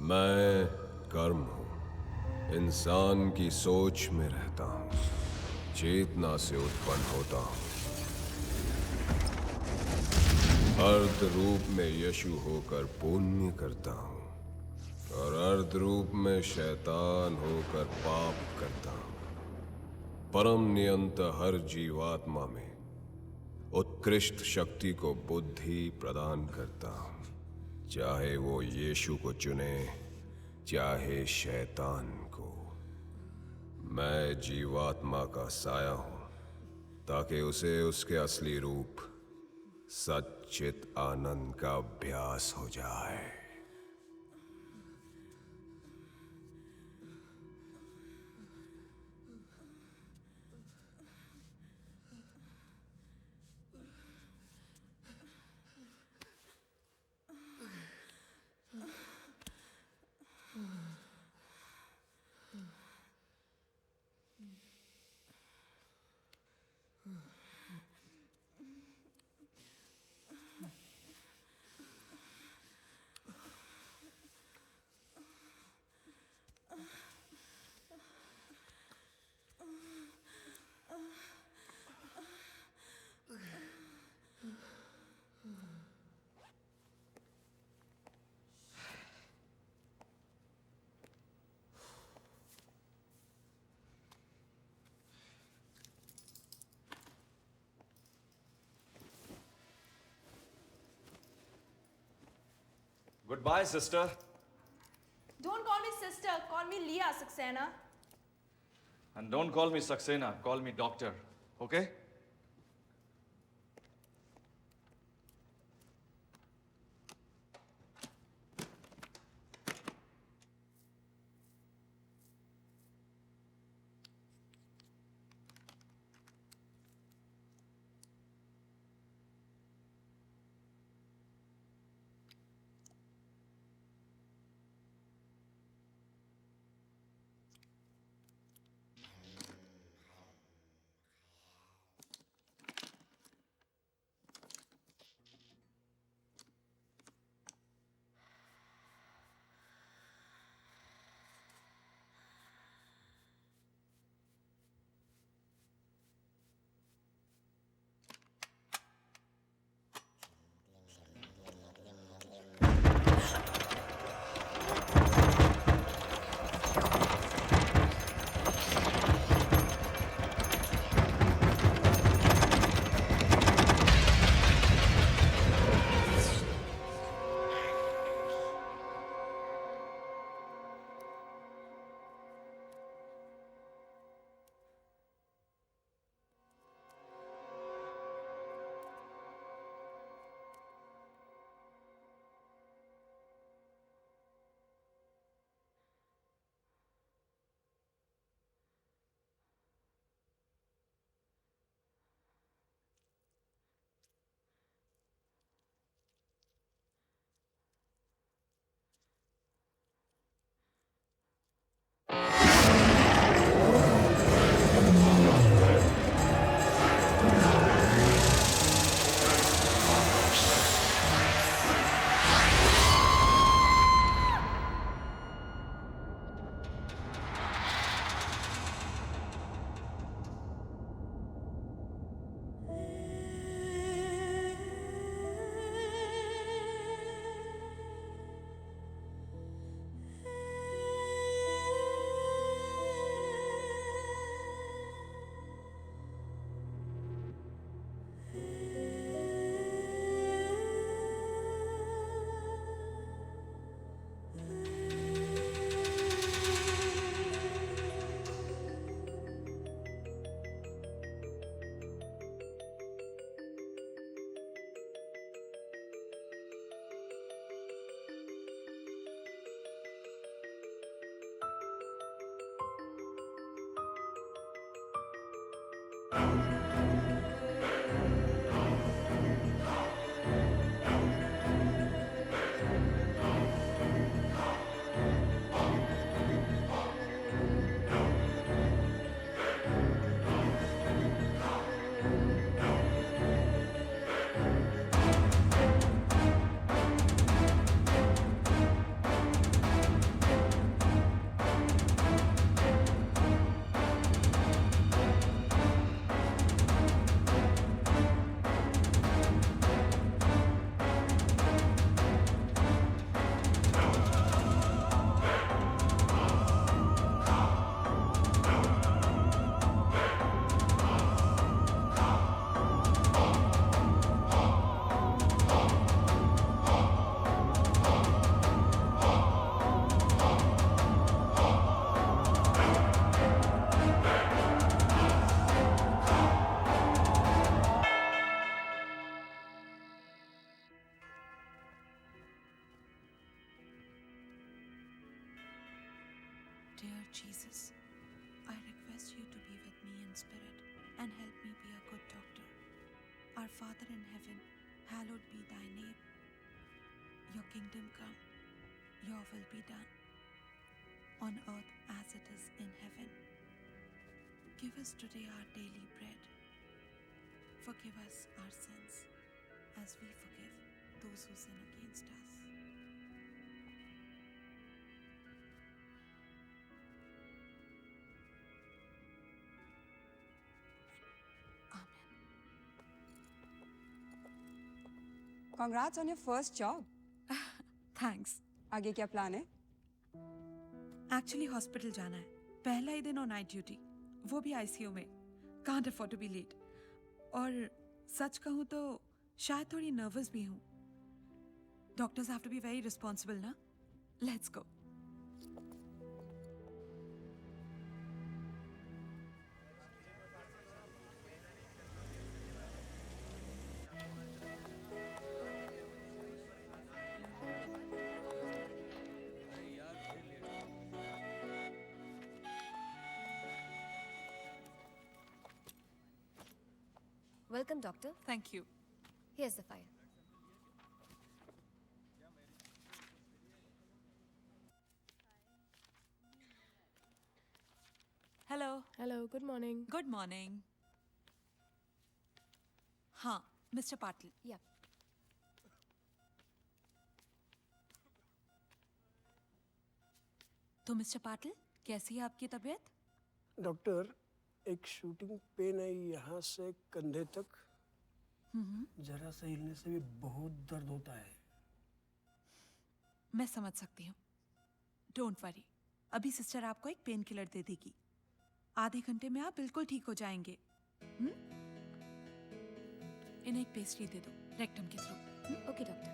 मैं कर्म हूँ। इंसान की सोच में रहता हूँ, चेतना से उत्पन्न होता हूँ। अर्ध रूप में यशु होकर पुण्य करता हूँ और अर्ध रूप में शैतान होकर पाप करता हूँ। परम नियंत हर जीवात्मा में उत्कृष्ट शक्ति को बुद्धि प्रदान करता हूँ, चाहे वो यीशु को चुने चाहे शैतान को। मैं जीवात्मा का साया हूं ताकि उसे उसके असली रूप सच्चित आनंद का अभ्यास हो जाए। Goodbye, sister. Don't call me sister, call me Leah Saxena. And don't call me Saxena, call me doctor, okay? Dear Jesus, I request you to be with me in spirit and help me be a good doctor. Our Father in heaven, hallowed be thy name. Your kingdom come, your will be done, on earth as it is in heaven. Give us today our daily bread. Forgive us our sins, as we forgive those who sin against us. Amen. Congrats on your first job. Thanks. आगे क्या plan है? Actually hospital जाना है, पहला ही दिन और night duty, वो भी आईसीयू में. Can't afford to be late. और सच कहूँ तो शायद थोड़ी नर्वस भी हूँ. Doctors have to be very responsible ना. Let's go. Welcome, doctor. Thank you. Here's the file. Hello. Hello, good morning. Good morning. हाँ, मिस्टर पाटिल. Yeah. तो मिस्टर पाटिल, कैसी है आपकी तबीयत? डॉक्टर, एक शूटिंग पेन है यहाँ से कंधे तक. जरा सा हिलने से भी बहुत दर्द होता है. मैं समझ सकती हूँ. डोंट वरी, अभी सिस्टर आपको एक पेन किलर दे देगी. आधे घंटे में आप बिल्कुल ठीक हो जाएंगे. इन्हें एक पेस्ट्री दे दो रेक्टम के थ्रू. Okay, doctor.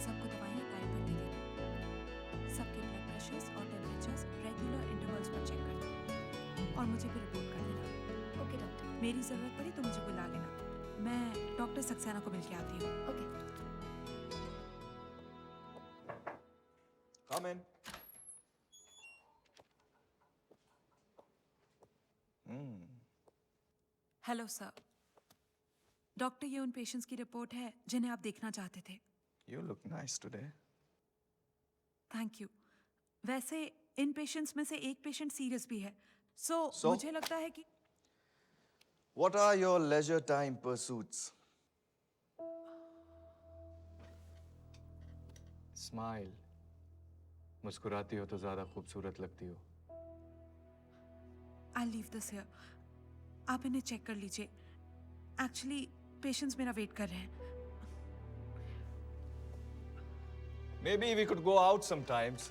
सबको दवाइयाँ टाइम पर दे देना. सबके ब्लड प्रेशर्स और टेम्परेचर्स रेगुलर इंटरवल्स पर चेक करना और मुझे फिर रिपोर्ट कर देना. Okay, doctor. मेरी जरूरत पड़ी तो मुझे बुला लेना. मैं डॉक्टर सक्सेना को मिलके आती हूँ. Okay. Come in. Hello sir. Doctor, ये उन पेशेंट्स की रिपोर्ट है जिन्हें आप देखना चाहते थे. You look nice today. Thank you. वैसे इन पेशेंट्स में से एक पेशेंट सीरियस भी है. सो So? मुझे लगता है कि What are your leisure time pursuits? Smile. मुस्कुराती हो तो ज्यादा खूबसूरत लगती हो. I leave this here. आप इन्हें चेक कर लीजिए. एक्चुअली पेशेंट्स मेरा वेट कर रहे हैं. Maybe we could go out sometimes.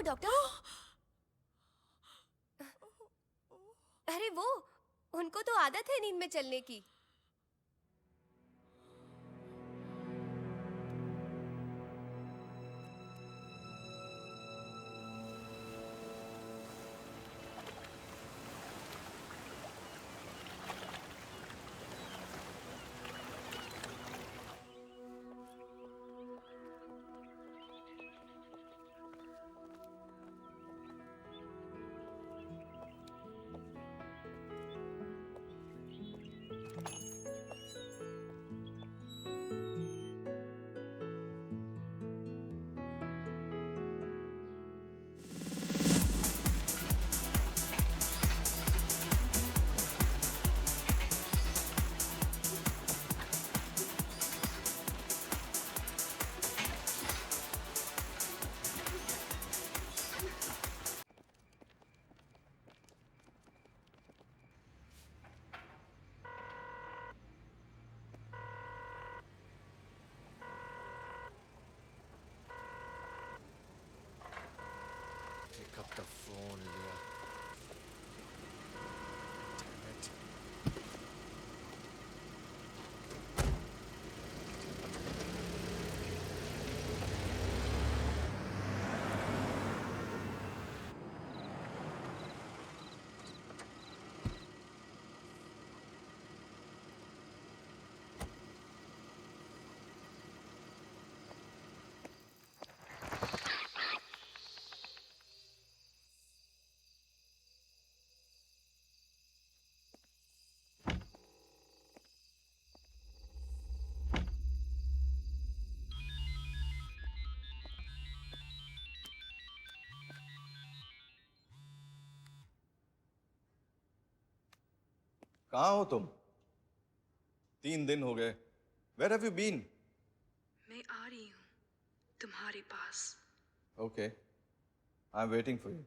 हुआ डॉक्टर? अरे वो, उनको तो आदत है नींद में चलने की. Pick up the phone, Leah. Damn it. कहाँ हो तुम? 3 दिन हो गए. Where have you been? मैं आ रही हूँ तुम्हारे पास. Okay. I'm waiting for you.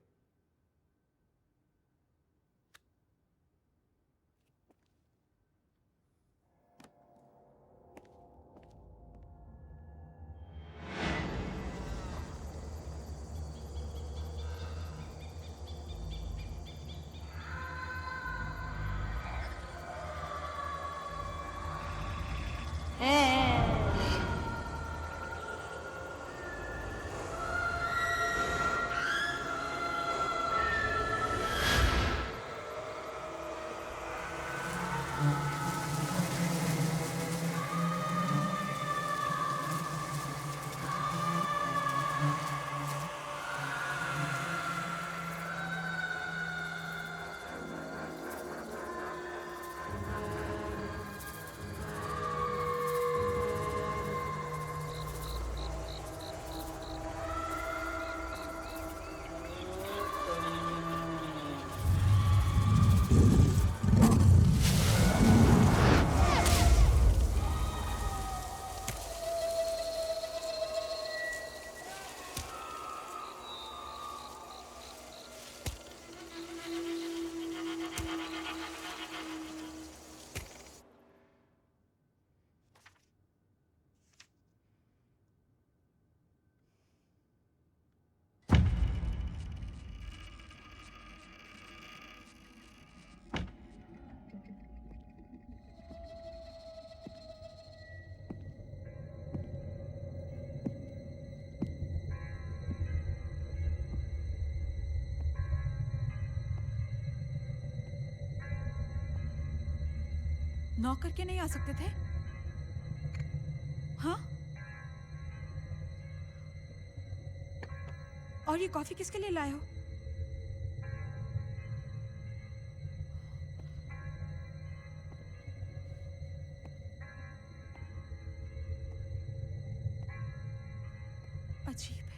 Knock करके नहीं आ सकते थे? हाँ? और ये कॉफी किसके लिए लाए हो? अजीब है.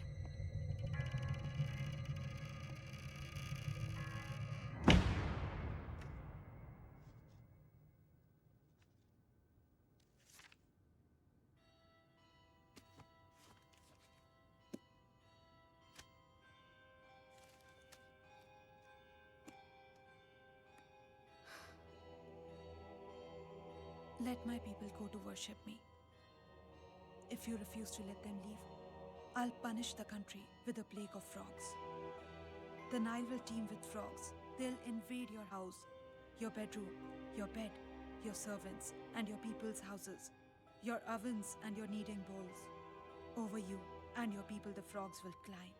Let my people go to worship me. If you refuse to let them leave, I'll punish the country with a plague of frogs. The Nile will team with frogs. They'll invade your house, your bedroom, your bed, your servants, and your people's houses, your ovens and your kneading bowls. Over you and your people the frogs will climb.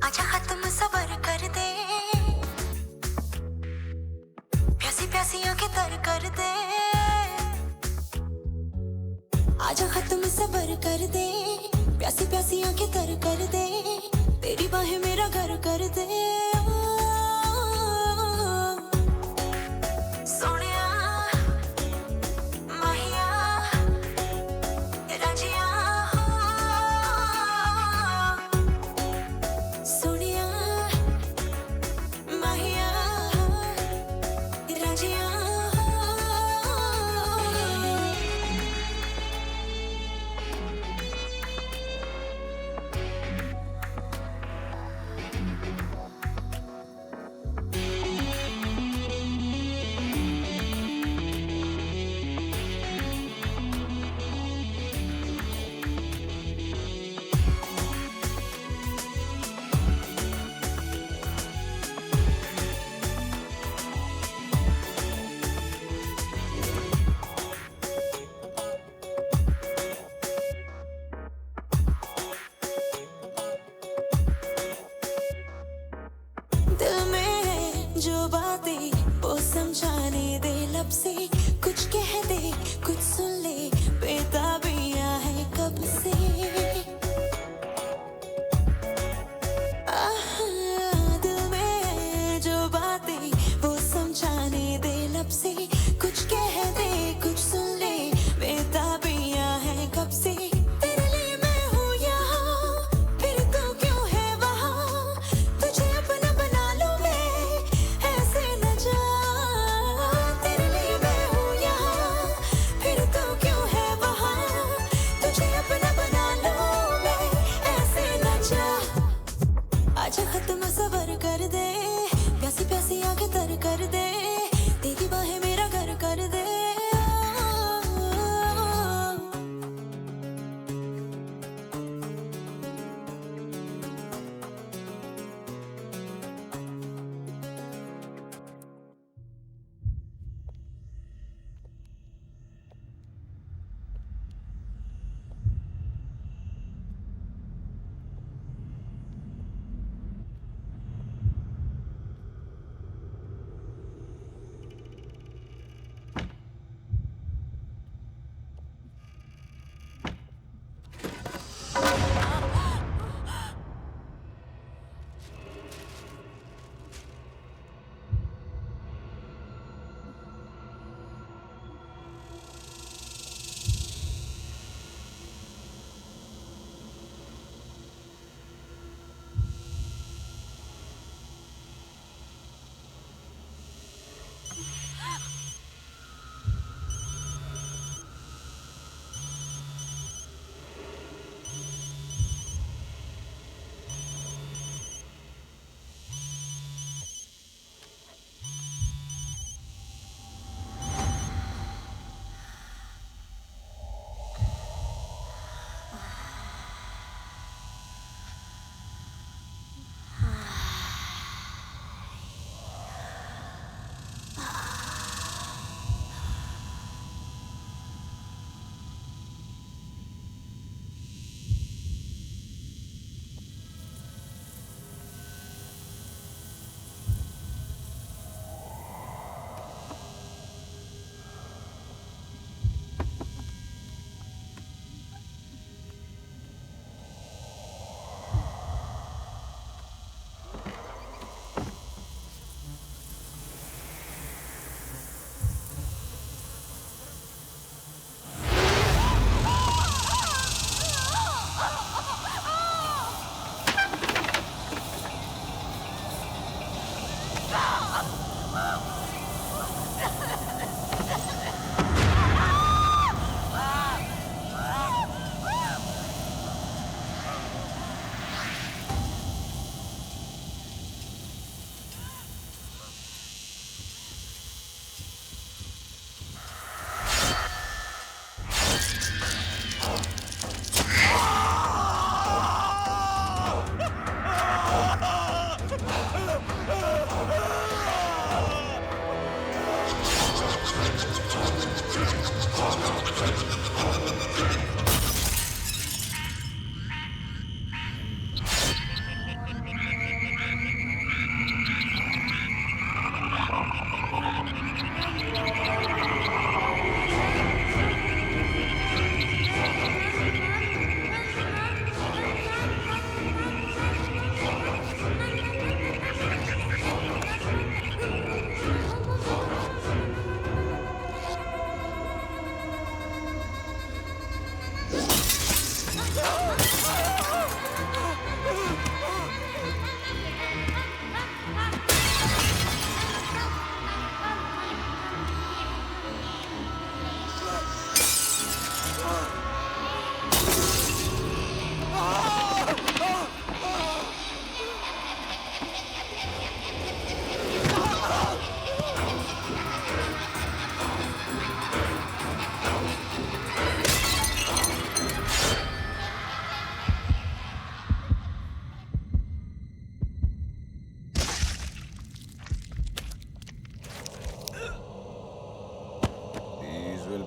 आजा खत्म सबर कर दे, प्यासी प्यासी आंखें तर कर दे। आजा खत्म सबर कर दे, प्यासी प्यासी आंखें तर कर दे। तेरी बाहें मेरा घर कर दे। सोनिया माहिया राजिया सोनिया माहिया राजिया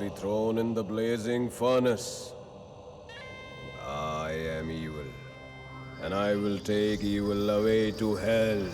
be thrown in the blazing furnace. I am evil, and I will take evil away to hell.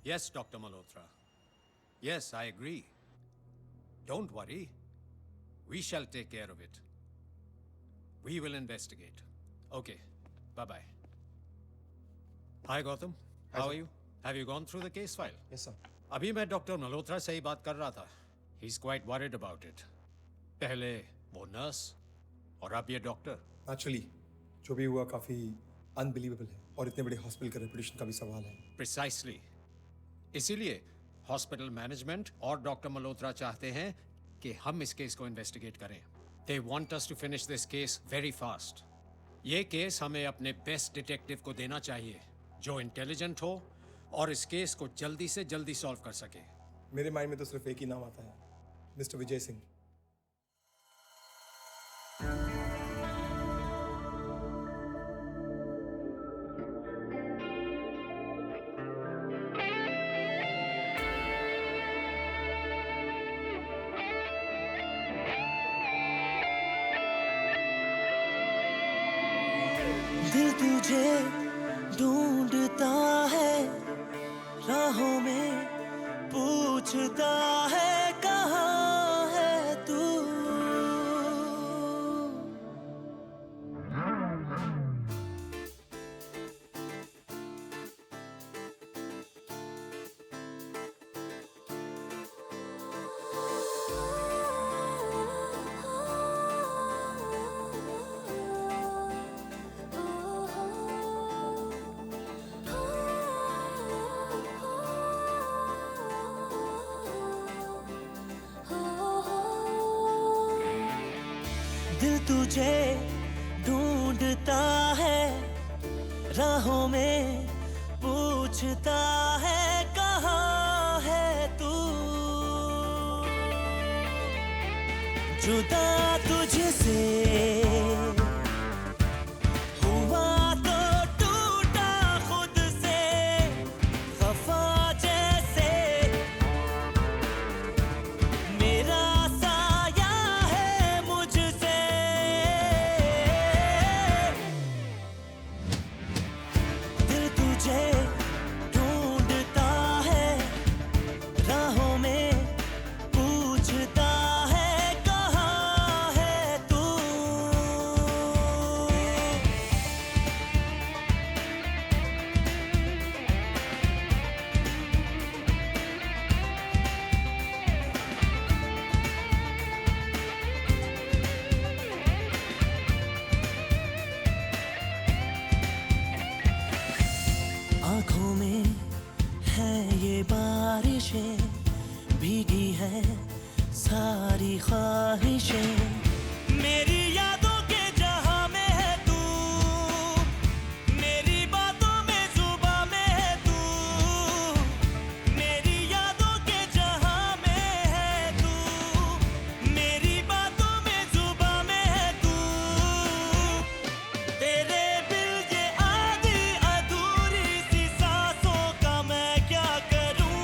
Yes, Dr. Malhotra. Yes, I agree. Don't worry. We shall take care of it. We will investigate. Okay. Bye-bye. Hi, Gautam. How are you? Have you gone through the case file? Yes, sir. अभी मैं doctor Malhotra से ही बात कर रहा था. He's quite worried about it. पहले वो nurse और अब ये डॉक्टर. Actually, जो भी हुआ काफी अनबिलीवेबल है और इतने बड़े हॉस्पिटल का रेपुटेशन का भी सवाल है. Precisely. इसीलिए हॉस्पिटल मैनेजमेंट और डॉक्टर मल्होत्रा चाहते हैं कि हम इस केस को इन्वेस्टिगेट करें. They want us to finish this case very fast. ये केस हमें अपने बेस्ट डिटेक्टिव को देना चाहिए, जो इंटेलिजेंट हो और इस केस को जल्दी से जल्दी सॉल्व कर सके. मेरे माइंड में तो सिर्फ एक ही नाम आता है, मिस्टर विजय सिंह. दिल तुझे ढूंढता है, राहों में पूछता है कहाँ है तू. दिल तुझे ढूंढता है, राहों में पूछता है कहाँ है तू. जुदा तुझसे हुआ तो टूटा खुद से, वफा जैसे मेरा साया है मुझसे. दिल तुझे ढूंढता है, राहों में पूछता है कहाँ है तू. आँखों में है ये बारिशें, भीगी है सारी ख्वाहिशें. मेरी यादों के जहां में है तू, मेरी बातों में जुबां में है तू. मेरी यादों के जहां में है तू, मेरी बातों में जुबां में है तू. तेरे बिन ये आधी अधूरी सी सांसों का मैं क्या करूं.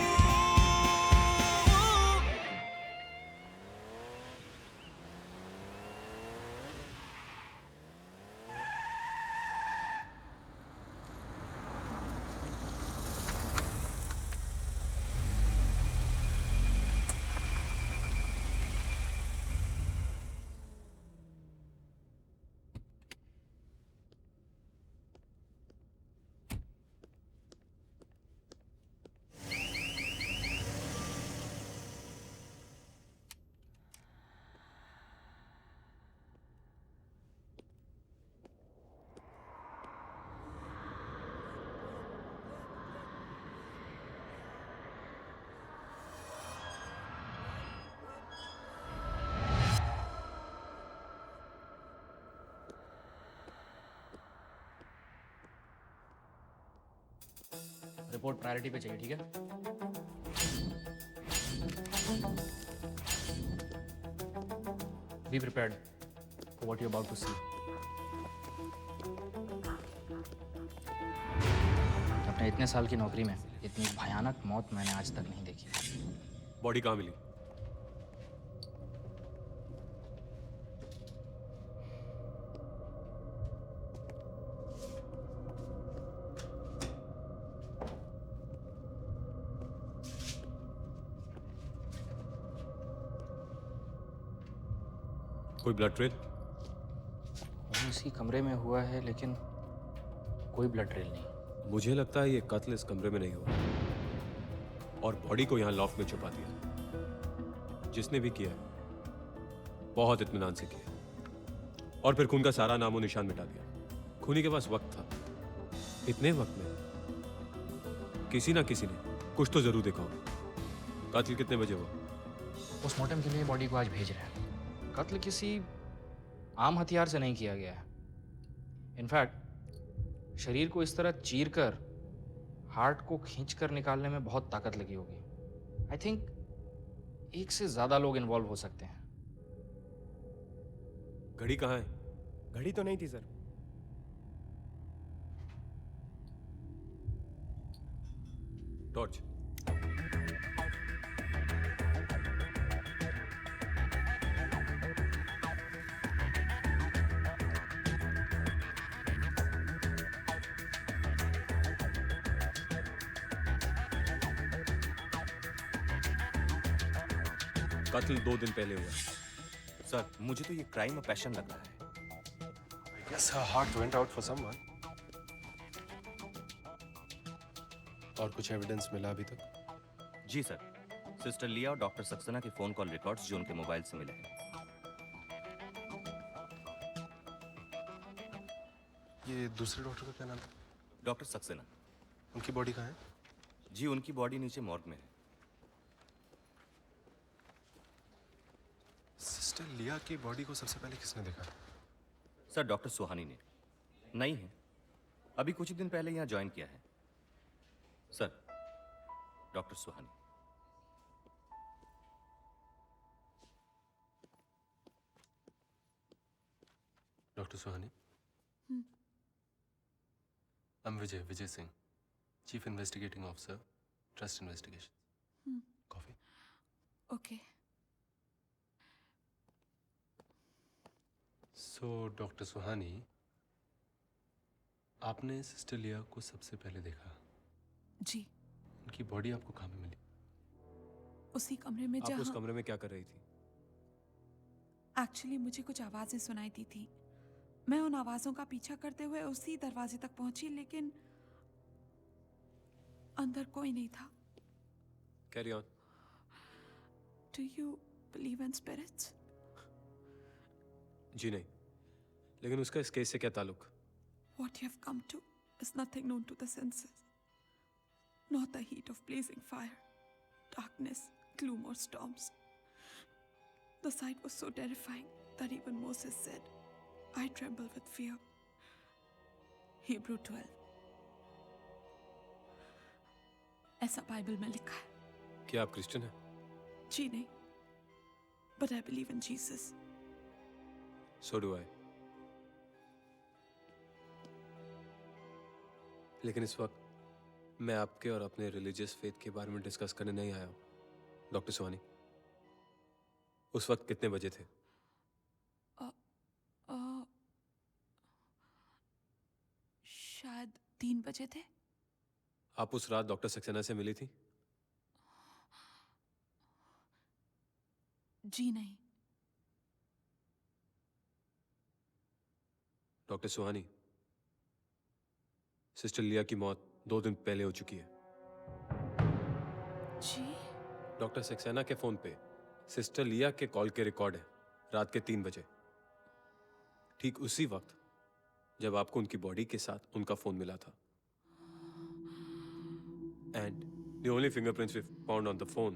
रिपोर्ट प्रायोरिटी पे चाहिए, ठीक है? Be prepared for what you're about to see. अपने इतने साल की नौकरी में इतनी भयानक मौत मैंने आज तक नहीं देखी। बॉडी कहाँ मिली? कोई ब्लड ट्रेल? वो इसी कमरे में हुआ है, लेकिन कोई ब्लड ट्रेल नहीं। मुझे लगता है ये कत्ल इस कमरे में नहीं हुआ और बॉडी को यहाँ लॉफ्ट में छुपा दिया। जिसने भी किया बहुत इत्मीनान से किया और फिर खून का सारा नामो निशान मिटा दिया। खूनी के पास वक्त था। इतने वक्त में किसी ना किसी ने कुछ तो जरूर देखा होगा। कत्ल कितने बजे हुआ? पोस्टमार्टम के लिए बॉडी को आज भेज रहे हैं। कत्ल किसी आम हथियार से नहीं किया गया है। इनफैक्ट शरीर को इस तरह चीर कर हार्ट को खींचकर निकालने में बहुत ताकत लगी होगी। आई थिंक एक से ज्यादा लोग इन्वॉल्व हो सकते हैं। घड़ी कहाँ है? घड़ी तो नहीं थी सर। टॉर्च। कत्ल 2 दिन पहले हुआ। सर, मुझे तो ये क्राइम पैशन लग रहा है। I guess her heart went out for someone. और कुछ एविडेंस मिला अभी तक? जी सर, सिस्टर लिया और डॉक्टर सक्सेना के फोन कॉल रिकॉर्ड्स जो उनके मोबाइल से मिले हैं। ये दूसरे डॉक्टर का क्या नाम था? डॉक्टर सक्सेना। उनकी बॉडी कहाँ है? जी, उनकी बॉडी नीचे मॉर्ग में है। सिस्टर लिया की बॉडी को सबसे पहले किसने देखा? सर, डॉक्टर सुहानी ने। नहीं है, अभी कुछ ही दिन पहले यहाँ ज्वाइन किया है। Sir, doctor Suhani. Doctor Suhani. I'm Vijay Singh, Chief Investigating Officer, Trust Investigation. Coffee? Okay. So, doctor Suhani, आपने सिस्टर लिया को सबसे पहले देखा? जी। उनकी बॉडी आपको कहाँ पे मिली? उसी कमरे में आप जहाँ उस कमरे में क्या कर रही थी? एक्चुअली मुझे कुछ आवाजें सुनाई दी थी। मैं उन आवाजों का पीछा करते हुए उसी दरवाजे तक पहुंची, लेकिन अंदर कोई नहीं था। Carry on. Do you believe in spirits? जी नहीं, लेकिन उसका इस केस से क्या ताल्लुक? What you have come to is nothing known to the senses. Not the heat of blazing fire, darkness, gloom or storms. The sight was so terrifying that even Moses said, I tremble with fear. Hebrew 12. ऐसा Bible में लिखा है। क्या आप Christian हैं? जी नहीं, but I believe in Jesus. So do I. लेकिन इस वक्त मैं आपके और अपने रिलीजियस फेथ के बारे में डिस्कस करने नहीं आया हूं, डॉक्टर सुहानी। उस वक्त कितने बजे थे? शायद 3 बजे थे। आप उस रात डॉक्टर सक्सेना से मिली थी? जी नहीं। डॉक्टर सुहानी, सिस्टर लिया की मौत 2 दिन पहले हो चुकी है। जी? डॉक्टर सक्सेना के फोन पे सिस्टर लिया के कॉल के रिकॉर्ड है, रात के 3 बजे। ठीक उसी वक्त जब आपको उनकी बॉडी के साथ उनका फोन मिला था। And the only fingerprints we found on the phone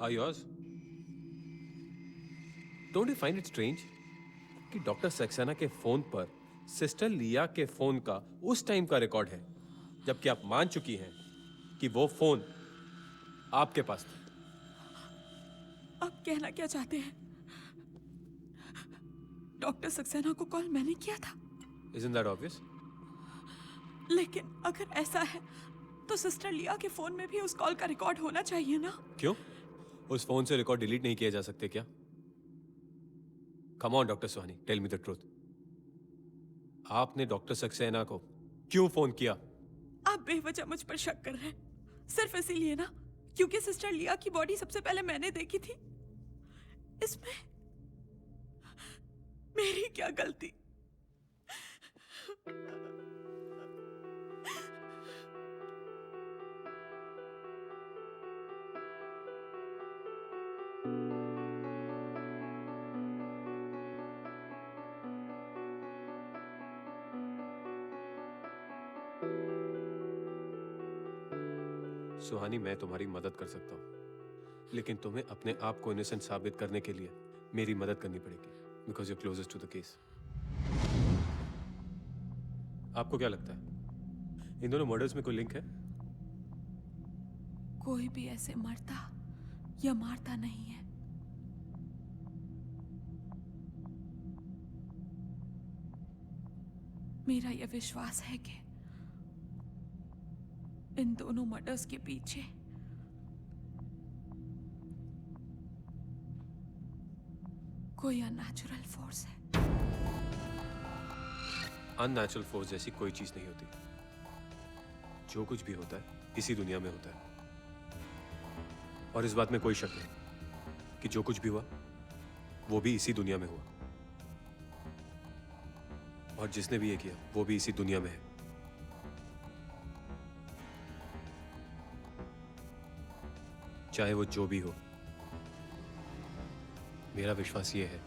are yours. Don't you find it strange कि डॉक्टर सक्सेना के फोन पर सिस्टर लिया के फोन का उस टाइम का रिकॉर्ड है जबकि आप मान चुकी हैं कि वो फोन आपके पास था। आप कहना क्या चाहते हैं? डॉक्टर सक्सेना को कॉल मैंने किया था। Isn't that obvious? लेकिन अगर ऐसा है तो सिस्टर लिया के फोन में भी उस कॉल का रिकॉर्ड होना चाहिए ना? क्यों? उस फोन से रिकॉर्ड डिलीट नहीं किए जा सकते क्या? Come on, doctor Suhani, tell me the truth. आपने डॉक्टर सक्सेना को क्यों फोन किया? आप बेवजह मुझ पर शक कर रहे हैं, सिर्फ इसीलिए ना क्योंकि सिस्टर लिया की बॉडी सबसे पहले मैंने देखी थी। इसमें मेरी क्या गलती? सुहानी, मैं तुम्हारी मदद कर सकता हूं, लेकिन तुम्हें अपने आप को इनोसेंट साबित करने के लिए मेरी मदद करनी पड़ेगी, because you closest to the case. आपको क्या लगता है इन दोनों मर्डर्स में कोई लिंक है? कोई भी ऐसे मरता या मारता नहीं है। मेरा यह विश्वास है कि इन दोनों मर्डर्स के पीछे कोई अननेचुरल फोर्स है। अननेचुरल फोर्स जैसी कोई चीज नहीं होती। जो कुछ भी होता है इसी दुनिया में होता है, और इस बात में कोई शक नहीं कि जो कुछ भी हुआ वो भी इसी दुनिया में हुआ, और जिसने भी ये किया वो भी इसी दुनिया में है। चाहे वो जो भी हो, मेरा विश्वास ये है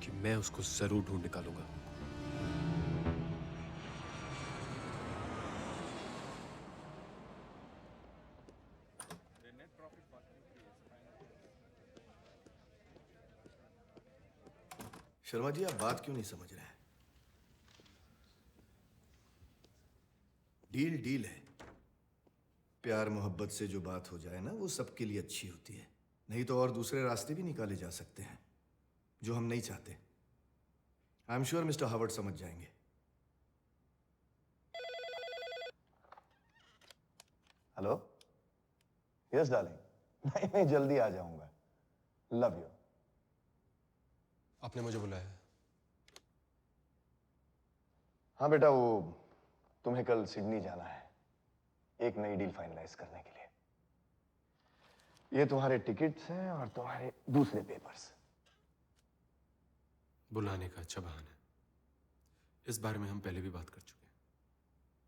कि मैं उसको जरूर ढूंढ निकालूंगा। शर्मा जी, आप बात क्यों नहीं समझ रहे हैं? डील डील है। प्यार मोहब्बत से जो बात हो जाए ना, वो सबके लिए अच्छी होती है। नहीं तो और दूसरे रास्ते भी निकाले जा सकते हैं जो हम नहीं चाहते। I am sure mister Howard समझ जाएंगे। हेलो? Yes darling. नहीं, जल्दी आ जाऊंगा। Love you. आपने मुझे बुलाया है? हाँ बेटा, वो तुम्हें कल सिडनी जाना है एक नई डील फाइनलाइज करने के लिए। ये तुम्हारे टिकट्स हैं और तुम्हारे दूसरे पेपर्स। बुलाने का अच्छा बहाना है। इस बारे में हम पहले भी बात कर चुके हैं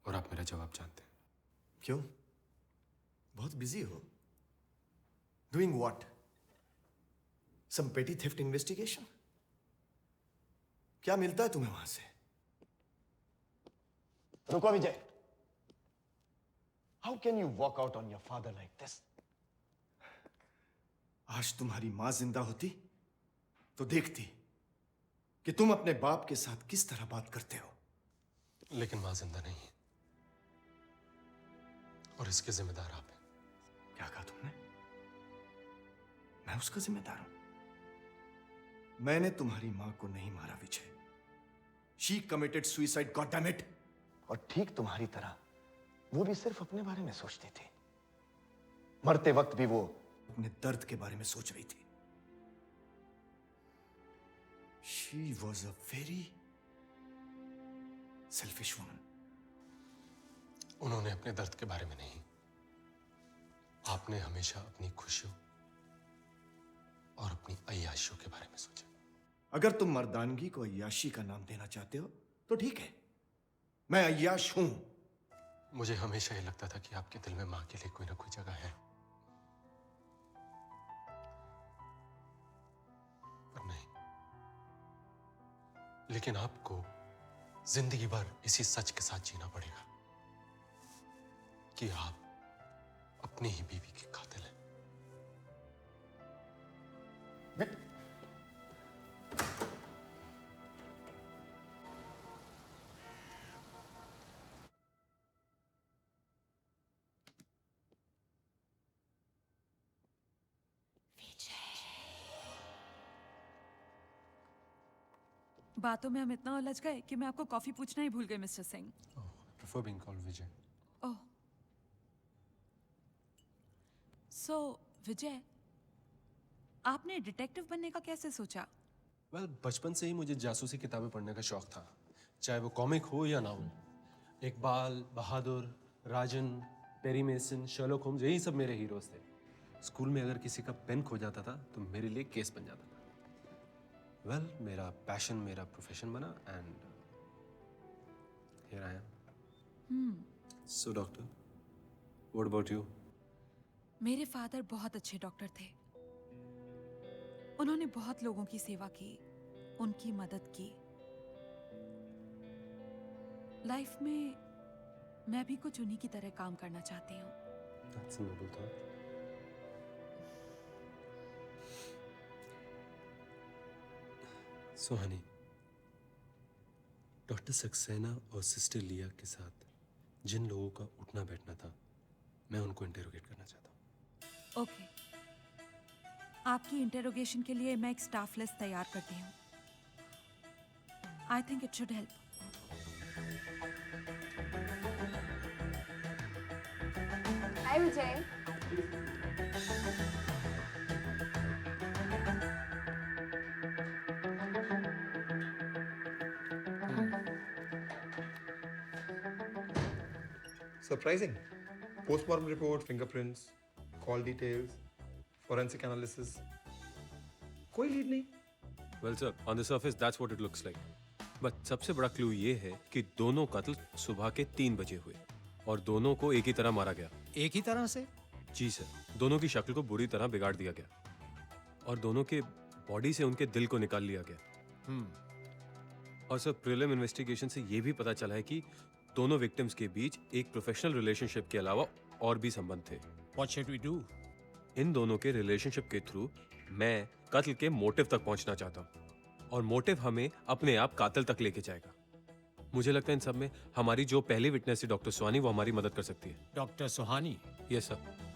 और आप मेरा जवाब जानते हैं। क्यों? बहुत बिजी हो? Doing what? सम पेटी थेफ्ट इन्वेस्टिगेशन? क्या मिलता है तुम्हें वहां से? रुको विजय। How can you walk out on your father like this? आज तुम्हारी मां जिंदा होती तो देखती कि तुम अपने बाप के साथ किस तरह बात करते हो। लेकिन मां जिंदा नहीं है और इसके जिम्मेदार आप हैं। क्या कहा तुमने? मैं उसका जिम्मेदार हूं? मैंने तुम्हारी मां को नहीं मारा विजय। She committed suicide, God damn it! और ठीक तुम्हारी तरह वो भी सिर्फ अपने बारे में सोचती थी। मरते वक्त भी वो अपने दर्द के बारे में सोच रही थी। She was a very selfish woman. उन्होंने अपने दर्द के बारे में नहीं, आपने हमेशा अपनी खुशियों और अपनी अय्याशियों के बारे में सोचा। अगर तुम मर्दानगी को अय्याशी का नाम देना चाहते हो तो ठीक है, मैं अय्याश हूं। मुझे हमेशा ये लगता था कि आपके दिल में मां के लिए कोई ना कोई जगह है, पर नहीं। लेकिन आपको जिंदगी भर इसी सच के साथ जीना पड़ेगा कि आप अपनी ही बीवी के कातिल हैं। बातों में हम इतना उलझ गए कि मैं आपको कॉफी पूछना ही भूल गई mister Singh. prefer being called Vijay. ओह, सो विजय, आपने डिटेक्टिव बनने का कैसे सोचा? Well, बचपन से ही मुझे जासूसी किताबें पढ़ने का शौक था, चाहे वो कॉमिक हो या नावल। इकबाल, बहादुर, राजन, पेरी मेसन, शर्लॉक होम्स, यही सब मेरे हीरोज थे। स्कूल में अगर किसी का पेन खो जाता था तो मेरे लिए केस बन जाता था। Well, मेरा पैशन मेरा प्रोफेशन बना and here I am. So doctor, what about you? मेरे फादर बहुत अच्छे डॉक्टर थे। उन्होंने बहुत लोगों की सेवा की, उनकी मदद की। लाइफ में मैं भी कुछ उन्हीं की तरह काम करना चाहती हूँ। That's a noble thought. Suhani, doctor Saxena और सिस्टर लिया के साथ जिन लोगों का उठना बैठना था, मैं उनको इंटेरोगेट करना चाहता हूँ। ओके, आपकी इंटेरोगेशन के लिए मैं एक स्टाफ लिस्ट तैयार करती हूँ। I think it should help. Hi Vijay. Surprising. Postmortem report, fingerprints, call details, forensic analysis. कोई लीड नहीं। Well sir, on the surface that's what it looks like. But सबसे बड़ा क्लू ये है कि दोनों कत्ल सुबह के 3 बजे हुए और दोनों को एक ही तरह मारा गया। एक ही तरह से? जी सर, दोनों की शक्ल को बुरी तरह बिगाड़ दिया गया और दोनों के बॉडी से उनके दिल को निकाल लिया गया। और सर, प्रीलिम इन्वेस्टिगेशन से ये भी पता चला है कि दोनों विक्टिम्स के बीच एक प्रोफेशनल रिलेशनशिप के अलावा और भी संबंध थे। What should we do? इन दोनों के रिलेशनशिप के थ्रू मैं कत्ल के मोटिव तक पहुंचना चाहता हूं और मोटिव हमें अपने आप कातिल तक लेके जाएगा। मुझे लगता है इन सब में हमारी जो पहली विटनेस थी डॉक्टर सुहानी, वो हमारी मदद कर सकती है। Doctor Suhani? Yes sir.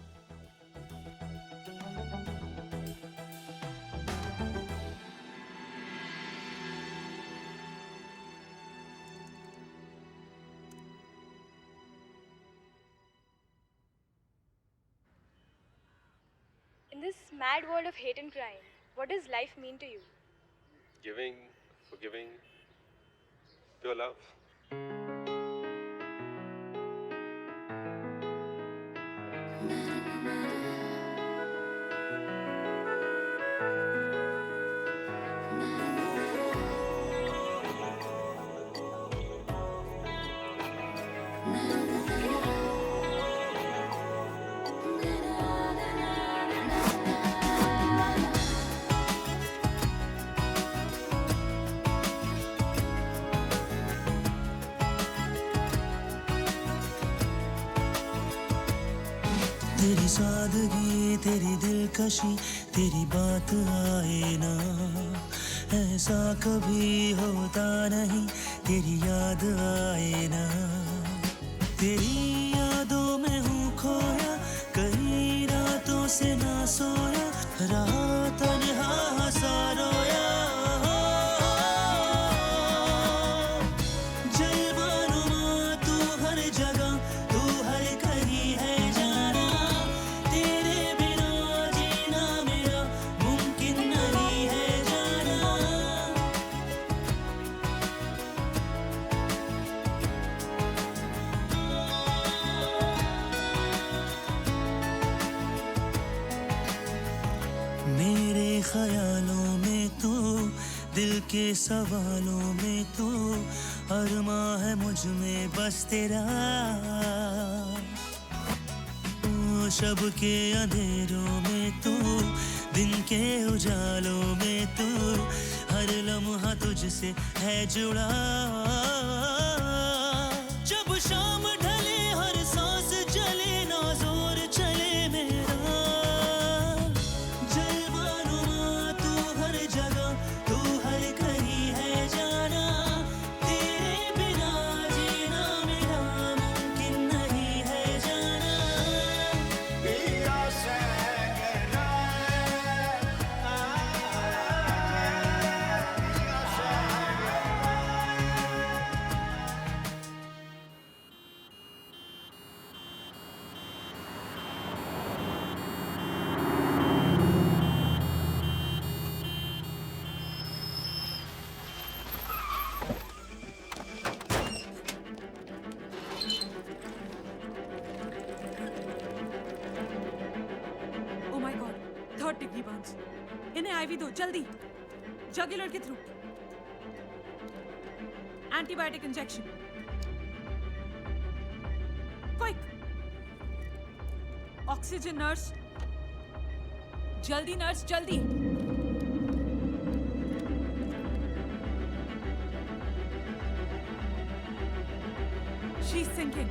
In this mad world of hate and crime, what does life mean to you? Giving, forgiving, pure love. तेरी सादगी, तेरी दिलकशी, तेरी बात आए ना, ऐसा कभी होता नहीं, तेरी याद आए ना। तेरी यादों में हूँ खोया, कई रातों से ना सोया, रहा तन्हा सा रोया। जलवानुमा तू हर जगह, तू हर कहीं है जाना, तेरे बिना जीना मेरा मुमकिन नहीं है जाना। मेरे ख्यालों में तू, दिल के सवालों में तू, अरमां है मुझ में बस तेरा। ओ शब के अंधेरों में तू, दिन के उजालों में तू, हर लम्हा तुझसे है जुड़ा। जब शाम ढले हर सांस जले ना जोर चले मेरा। जलवानुमा तू हर जगह, तू हर कहीं है जाना, तेरे बिना जीना मेरा मुमकिन नहीं है जाना। पिया से कहना है, पिया से किडनी बर्न्स। इन्हें आईवी दो जल्दी, जगुलर के through. Antibiotic injection quick. Oxygen nurse, जल्दी नर्स जल्दी। She's sinking.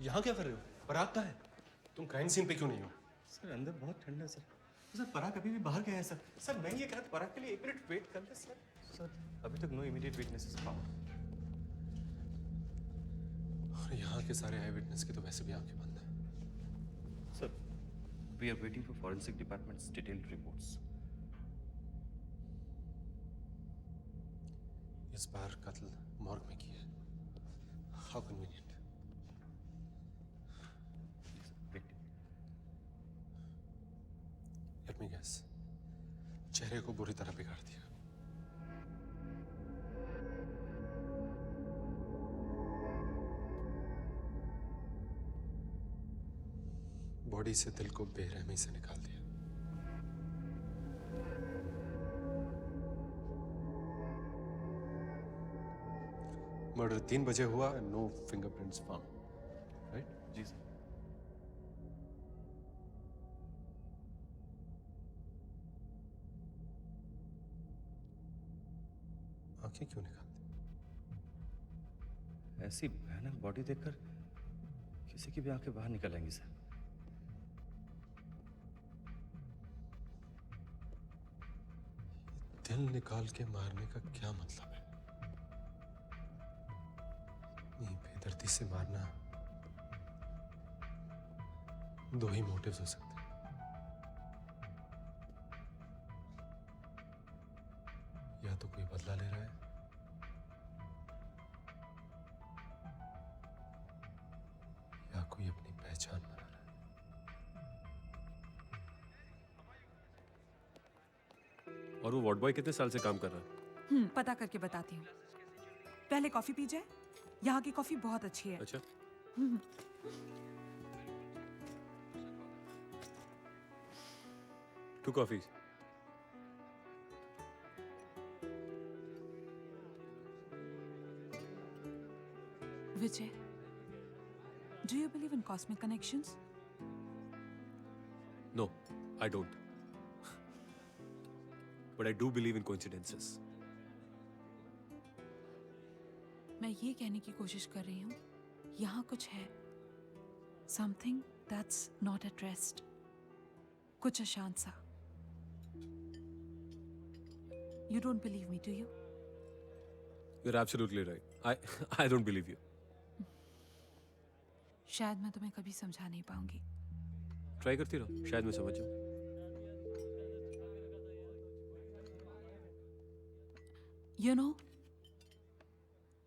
यहाँ क्या कर रहे हो? पराग कहाँ है? तुम क्राइम सीन पे क्यों नहीं हो? सर अंदर बहुत ठंडा है सर। सर पराग अभी भी बाहर गया है सर। सर मैं ये कह रहा था पराग के लिए 1 मिनट वेट कर ले सर। सर अभी तक नो इमीडिएट विटनेसेस फाउंड। और यहाँ के सारे आई विटनेस की तो वैसे भी आंखें बंद है। Sir we are waiting for forensic departments detailed reports. इस बार कत्ल मॉर्ग में किया है। How convenient. Let me guess, चेहरे को बुरी तरह बिगाड़ दिया। बॉडी से दिल को बेरहमी से निकाल दिया। मर्डर 3 बजे हुआ, नो फिंगरप्रिंट्स फाउंड, राइट? जी सर। आंखें क्यों निकालते? ऐसी भयानक बॉडी देखकर किसी की भी आंखें बाहर निकल आएंगी सर। दिल निकाल के मारने का क्या मतलब है? इतनी बेदर्दी से मारना, दो ही मोटिव्स हो सकते हैं। या तो कोई बदला ले रहा है, या कोई अपनी पहचान बना रहा है। और वो वार्ड बॉय कितने साल से काम कर रहा है? पता करके बताती हूँ। पहले कॉफी पी जाए। यहाँ की कॉफी बहुत अच्छी है। अच्छा। हम्म। 2 coffees. Vijay, do you believe in cosmic connections? No, I don't. But I do believe in coincidences. मैं ये कहने की कोशिश कर रही हूँ, यहाँ कुछ है, something that's not at rest, कुछ अशांत सा. You don't believe me, do you? You're absolutely right. I don't believe you. शायद मैं तुम्हें कभी समझा नहीं पाऊंगी. Try करती रहो, शायद मैं समझ जाऊँ. You know,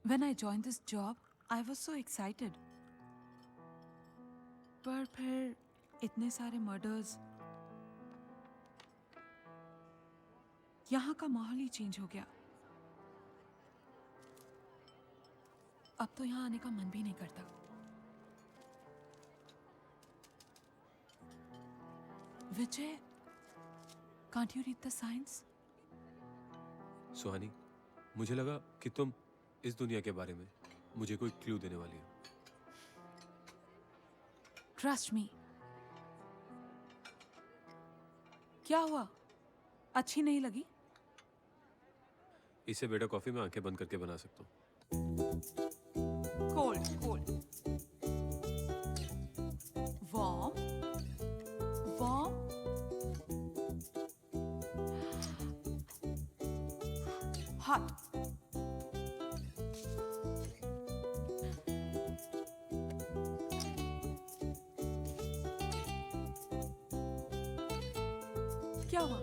when I joined this job, I was so excited. पर फिर इतने सारे murders, यहाँ का माहौल ही चेंज हो गया. अब तो यहाँ आने का मन भी नहीं करता. Vijay, can't you read the signs? सुहानी, मुझे लगा कि तुम इस दुनिया के बारे में मुझे कोई क्लू देने वाली हो. Trust me. क्या हुआ? अच्छी नहीं लगी? इससे बेटा कॉफी में आंखें बंद करके बना सकता हूँ. Cold, cold. Warm. Warm. Hot. क्या हुआ?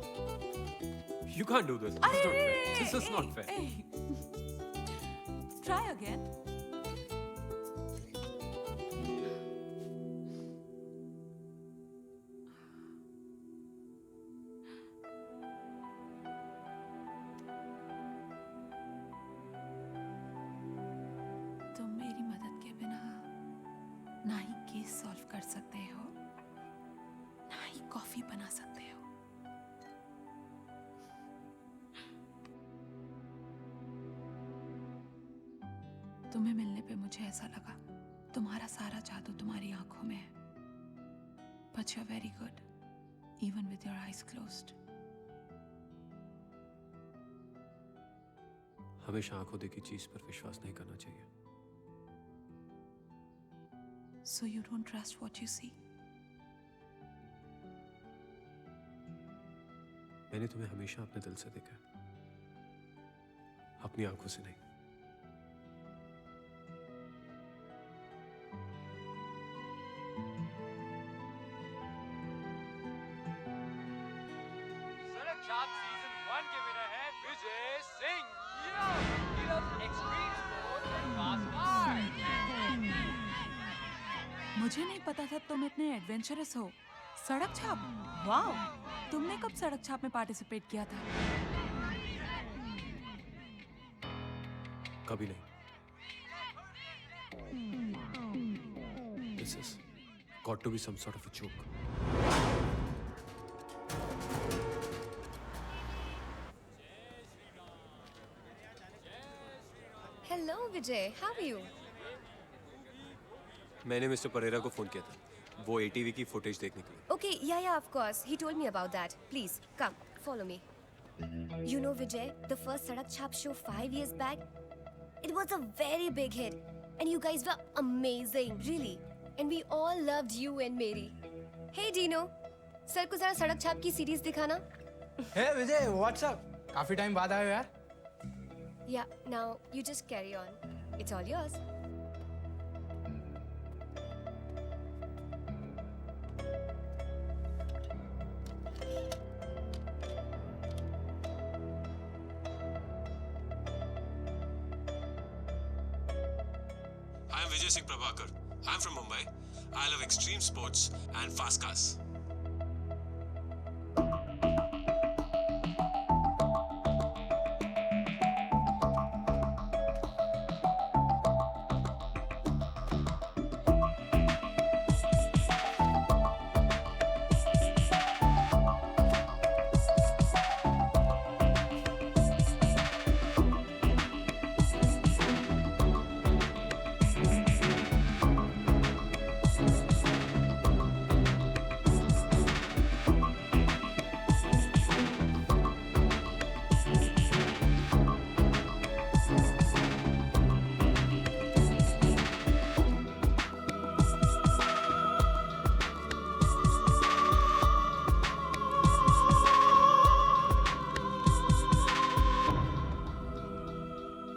You can't do this. This is not fair. This is not fair. Try again. तुम मेरी मदद के बिना ना ही केस सॉल्व कर सकते हो, ना ही कॉफी बना सकते हो. तुम्हें मिलने पे मुझे ऐसा लगा तुम्हारा सारा जादू तुम्हारी आंखों में है. But you're very good, even with your eyes closed. हमेशा आंखों देखी चीज पर विश्वास नहीं करना चाहिए. So you don't trust what you see? मैंने तुम्हें हमेशा अपने दिल से देखा है, अपनी आंखों से नहीं. सड़क छाप सीजन 1 के विनर है Vijay Singh. He loves extreme sports and fast cars. मुझे नहीं पता था तुम इतने एडवेंचरस हो. सड़क छाप, वाओ. तुमने कब सड़क छाप में पार्टिसिपेट किया था? कभी नहीं. This has got to be some sort of a joke. Hello, Vijay. How are you? मैंने मिस्टर परेरा को फोन किया था, वो एटीवी की फुटेज देखने के लिए. Okay, yeah, of course. He told me about that. Please, come, follow me. You know, Vijay, the first Sadak Chhap show 5 years back, it was a very big hit. And you guys were amazing, really. and we all loved you and Mary. Hey Dino, sir को जरा सड़क छाप की series दिखाना. Hey विजय, what's up? काफी time बाद आए हो यार. Yeah, now you just carry on. It's all yours. I am Vijay Singh Prabhakar. I am from Mumbai. I love extreme sports and fast cars.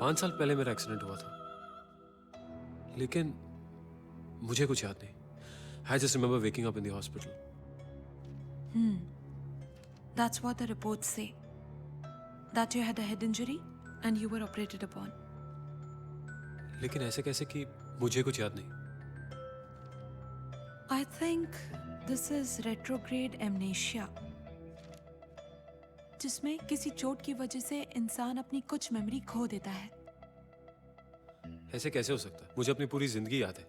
पाँच साल पहले मेरा एक्सीडेंट हुआ था, लेकिन मुझे कुछ याद नहीं. I just remember waking up in the hospital. That's what the reports say. That you had a head injury and you were operated upon. लेकिन ऐसे कैसे कि मुझे कुछ याद नहीं. I think this is retrograde amnesia, जिसमें किसी चोट की वजह से इंसान अपनी कुछ मेमोरी खो देता है. ऐसे कैसे हो सकता है? मुझे अपनी पूरी जिंदगी याद है.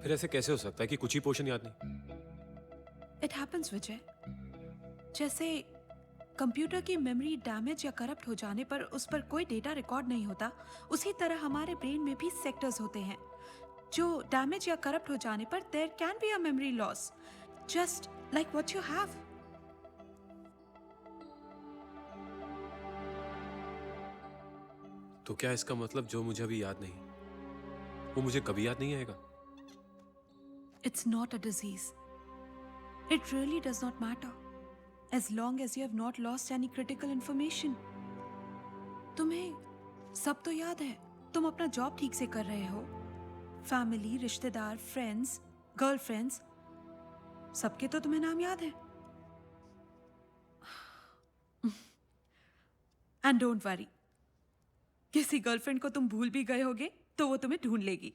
फिर ऐसे कैसे हो सकता है कि कुछ ही पोर्शन याद नहीं? It happens, विजय. जैसे कंप्यूटर की मेमोरी डैमेज या करप्ट हो जाने पर उस पर कोई डेटा रिकॉर्ड नहीं होता, उसी तरह हमारे ब्रेन में भी सेक्टर्स होते हैं जो डैमेज या करप्ट हो जाने पर there can be a memory loss, just like what you have. तो क्या इसका मतलब जो मुझे अभी याद नहीं, वो मुझे कभी याद नहीं आएगा? It's not a disease. It really does not matter, as long as you have not lost any critical information. तुम्हें सब तो याद है. तुम अपना जॉब ठीक से कर रहे हो. फैमिली, रिश्तेदार, फ्रेंड्स, गर्लफ्रेंड्स, सबके तो तुम्हें नाम याद है. And don't worry, किसी गर्लफ्रेंड को तुम भूल भी गए होगे तो वो तुम्हें ढूंढ लेगी.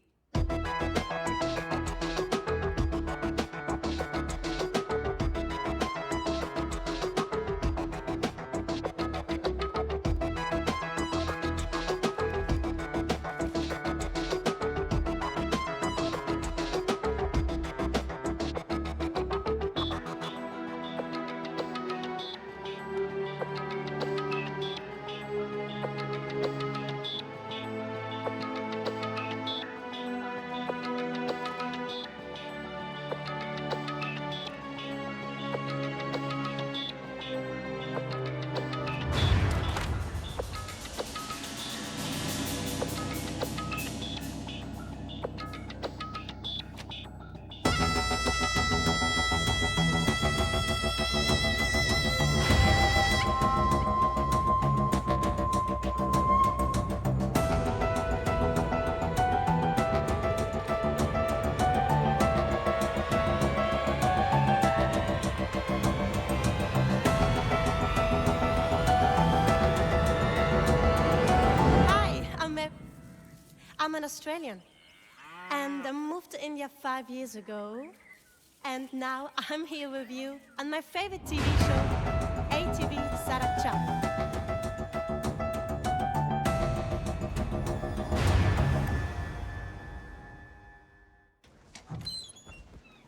I'm an Australian, and I moved to India 5 years ago, and now I'm here with you on my favorite TV show, ATV Sarak Chap.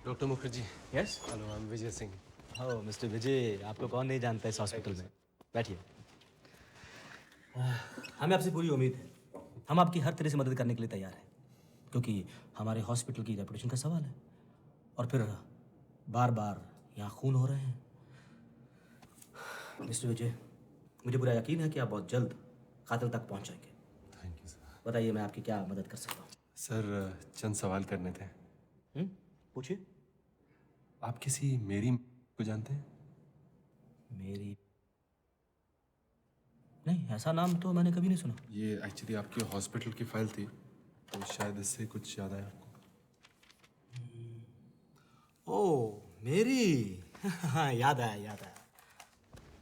Doctor Mukherjee. Yes. Hello, I am Vijay Singh. Oh mister Vijay, आपको कौन नहीं जानता इस hospital में. बैठिए. हमें आपसे पूरी उम्मीद है. हम आपकी हर तरह से मदद करने के लिए तैयार हैं, क्योंकि हमारे हॉस्पिटल की रेपुटेशन का सवाल है, और फिर बार बार यहाँ खून हो रहे हैं. मिस्टर विजय, मुझे पूरा यकीन है कि आप बहुत जल्द कातिल तक पहुँच जाएंगे. Thank you sir. बताइए मैं आपकी क्या मदद कर सकता हूँ. सर, चंद सवाल करने थे. पूछिए। आप किसी मेरी को जानते हैं? मेरी? नहीं, ऐसा नाम तो मैंने कभी नहीं सुना। ये एक्चुअली आपके हॉस्पिटल की फाइल थी, तो शायद इससे कुछ याद आया आपको। ओह, मेरी। हाँ, याद आया, याद आया।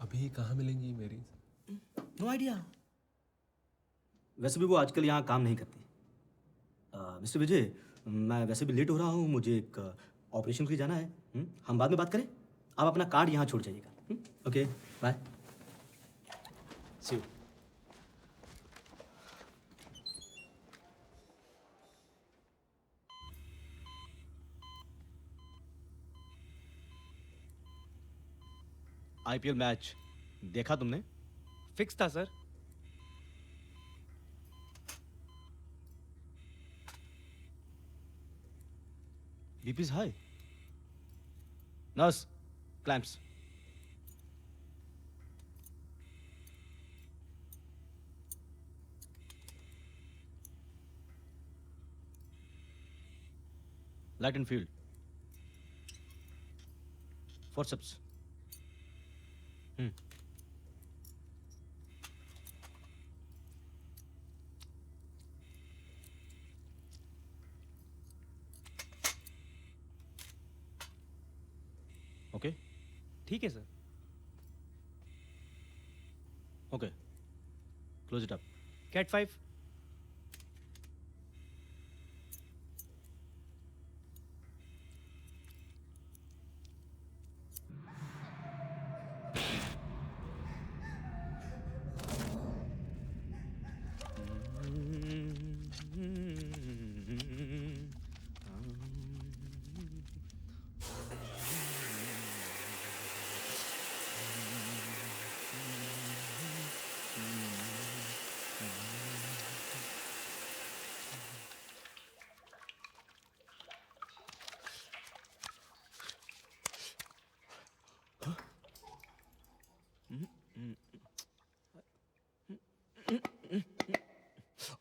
अभी कहाँ मिलेंगी मेरी? No idea. वैसे भी वो आजकल यहाँ काम नहीं करती। मिस्टर विजय, मैं वैसे भी लेट हो रहा हूँ, मुझे एक ऑपरेशन के लिए जाना है। हम बाद में बात करें? आप अपना कार्ड यहाँ छोड़ जाइएगा। Okay, bye. See you. IPL match देखा तुमने? फिक्स था sir. BP high. Nurse, clamps. Light and field. Forceps. Okay, ठीक है sir. Okay, close it up. Cat 5।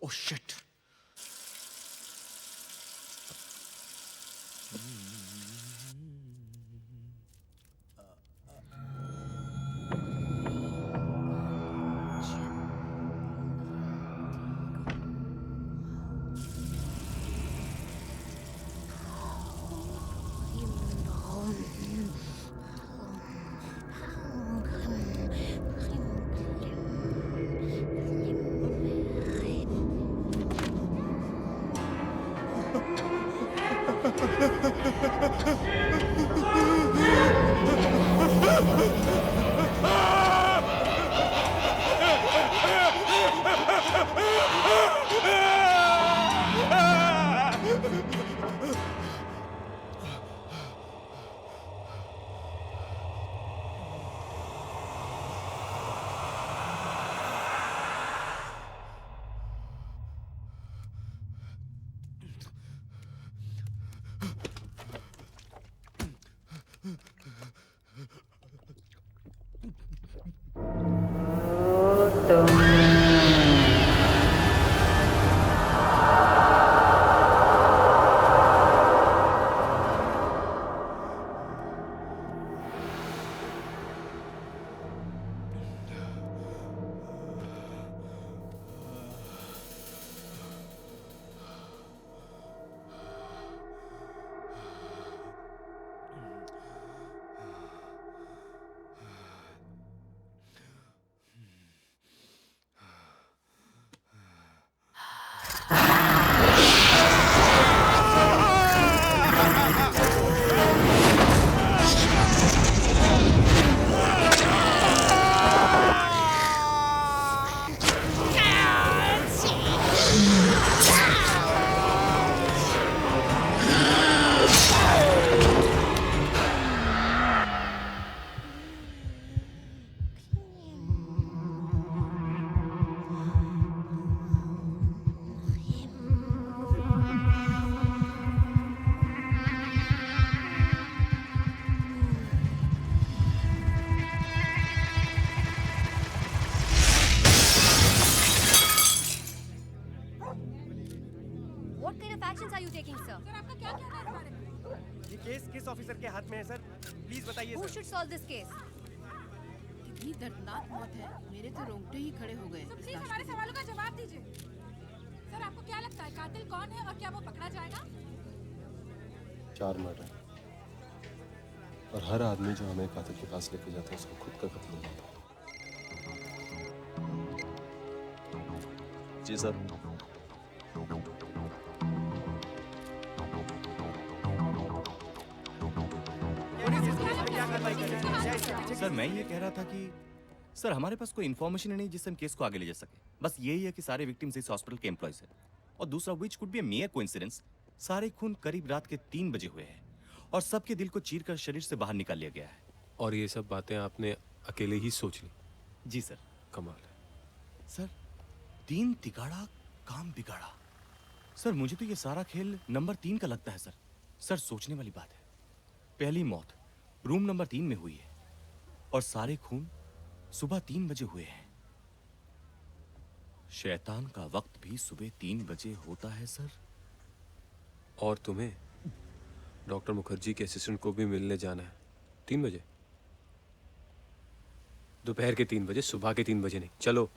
Oh shit. के हाथ में है सर, प्लीज बताइए Who sir. should solve this case? कितनी दर्दनाक मौत है, मेरे तो रोंगटे ही खड़े हो गए। प्लीज हमारे सवालों का जवाब दीजिए। सर आपको क्या लगता है कातिल कौन है और क्या वो पकड़ा जाएगा? 4 मर्डर और हर आदमी जो हमें कातिल के पास लेके जाता है उसको खुद का कत्ल होता है। जी सर। सर मैं ये कह रहा था कि सर हमारे पास कोई इन्फॉर्मेशन नहीं जिससे हम केस को आगे ले जा सके। बस यही है कि सारे विक्टिम्स इस हॉस्पिटल के एम्प्लॉयज हैं। और दूसरा which could be a mayor coincidence, सारे खून करीब रात के 3 बजे हुए हैं और सबके दिल को चीरकर शरीर से बाहर निकाल लिया गया है। और ये सब बातें आपने अकेले ही सोच ली? जी सर। कमाल है सर। 3 तिगाड़ा काम बिगाड़ा। सर मुझे तो ये सारा खेल नंबर 3 का लगता है सर। सर सोचने वाली बात है, पहली मौत रूम नंबर 3 में हुई है और सारे खून सुबह 3 बजे हुए हैं। शैतान का वक्त भी सुबह 3 बजे होता है सर। और तुम्हें डॉक्टर मुखर्जी के असिस्टेंट को भी मिलने जाना है 3 बजे, दोपहर के 3 बजे, सुबह के 3 बजे नहीं। चलो।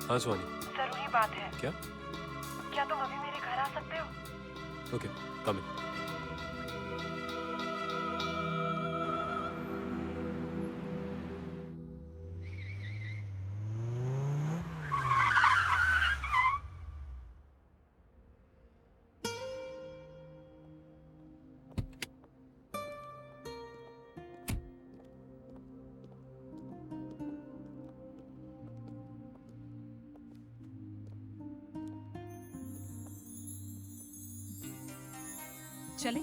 हाँ सुहानी। जरूरी बात है। क्या? क्या तुम अभी मेरे घर आ सकते हो? ओके, कम इन। चले?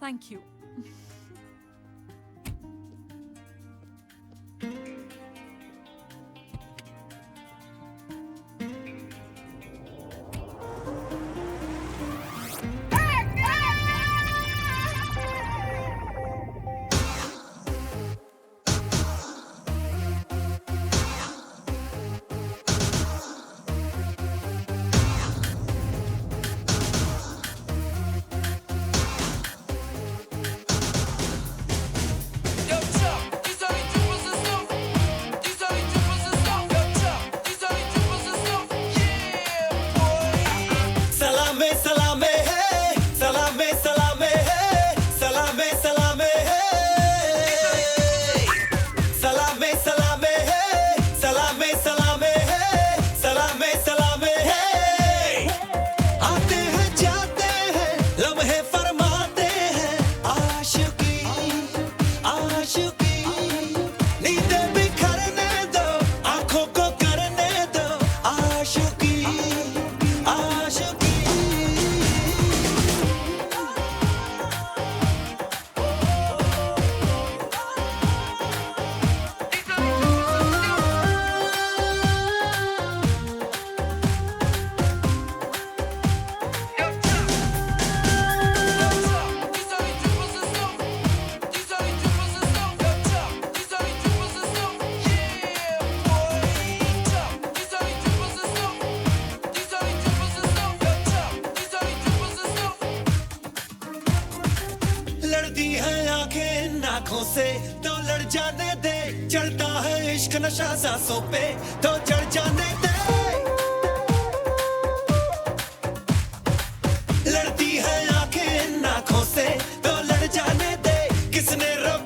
Thank you. आंखों से तो लड़ जाने दे, चढ़ता है इश्क नशा सांसों पे तो चढ़ जाने दे। लड़ती है आंखें इन आंखों से तो लड़ जाने दे, किसने रोक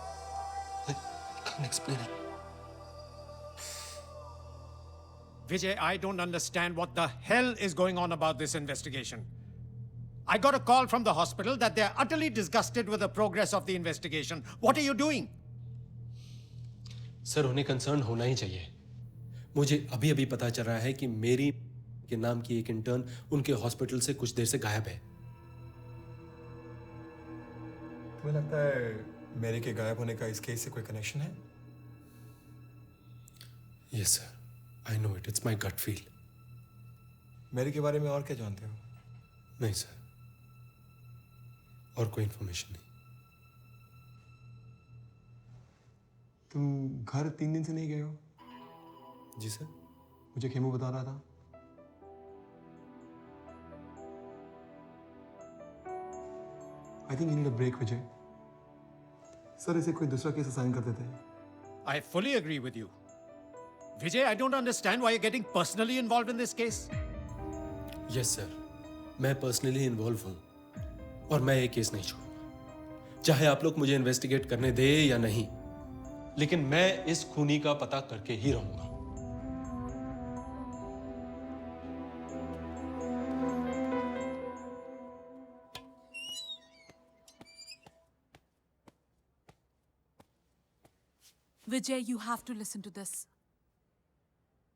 can't explain it. Vijay, I don't understand what the hell is going on about this investigation. I got a call from the hospital that they're utterly disgusted with the progress of the investigation. What are you doing? Sir उन्हें concern होना ही चाहिए. मुझे अभी अभी पता चल रहा है कि मेरी के नाम की एक इंटर्न उनके हॉस्पिटल से कुछ देर से गायब है. तुम्हें लगता है मेरे के गायब होने का इस केस से कोई कनेक्शन है? Yes sir, I know it. It's my gut feel. मेरे के बारे में और क्या जानते हो? नहीं सर, और कोई इंफॉर्मेशन नहीं. तुम घर 3 दिन से नहीं गए हो? जी सर. मुझे खेमू बता रहा था. I think you need a break, Vijay. Sir इसे कोई दूसरा केस असाइन कर देते हैं. I fully agree with you. Vijay, I don't understand why you're getting personally involved in this case. Yes sir, मैं पर्सनली इन्वॉल्व हूं और मैं ये केस नहीं छोड़ूंगा. चाहे आप लोग मुझे इन्वेस्टिगेट करने दे या नहीं, लेकिन मैं इस खूनी का पता करके ही रहूंगा. Vijay, you have to listen to this.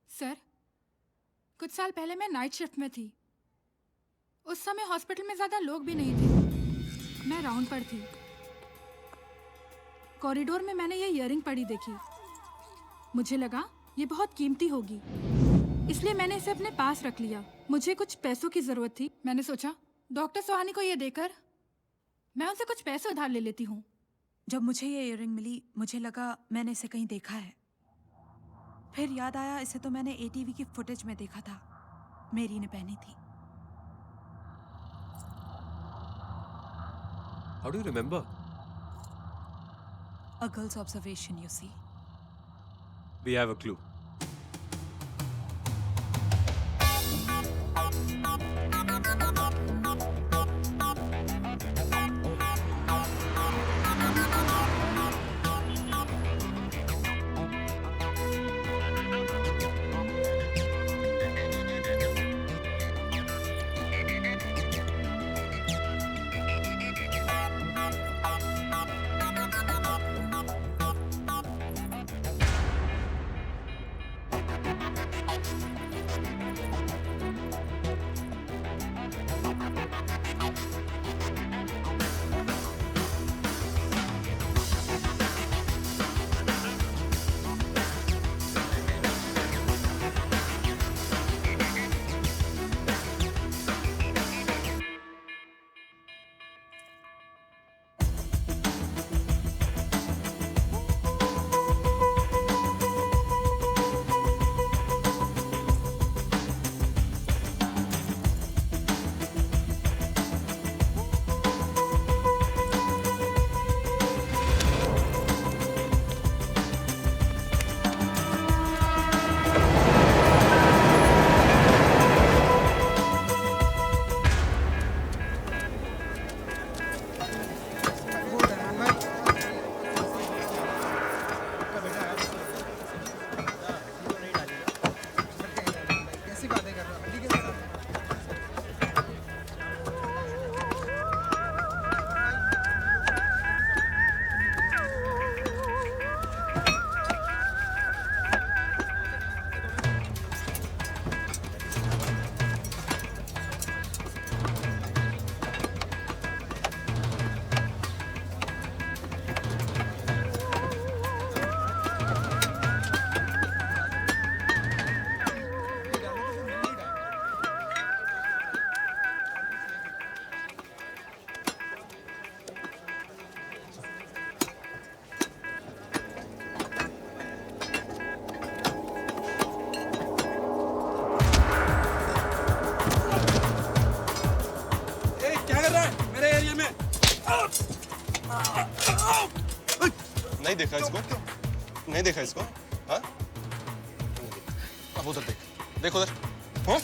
Sir, कुछ साल पहले मैं नाइट शिफ्ट में थी. उस समय हॉस्पिटल में ज्यादा लोग भी नहीं थे. मैं राउंड पर थी. कॉरिडोर में मैंने ये इयररिंग पड़ी देखी. मुझे लगा ये बहुत कीमती होगी, इसलिए मैंने इसे अपने पास रख लिया. मुझे कुछ पैसों की जरूरत थी. मैंने सोचा डॉक्टर सोहानी को ये देकर मैं उनसे कुछ पैसे उधार ले लेती हूँ. जब मुझे ये इयररिंग मिली, मुझे लगा मैंने इसे कहीं देखा है. फिर याद आया इसे तो मैंने ATV की फुटेज में देखा था. मेरी ने पहनी थी. How do you remember? A girl's observation, you see. We have a clue. नहीं देखा इसको? नहीं देखा इसको? हाँ? अब उधर देख, देख उधर. हाँ?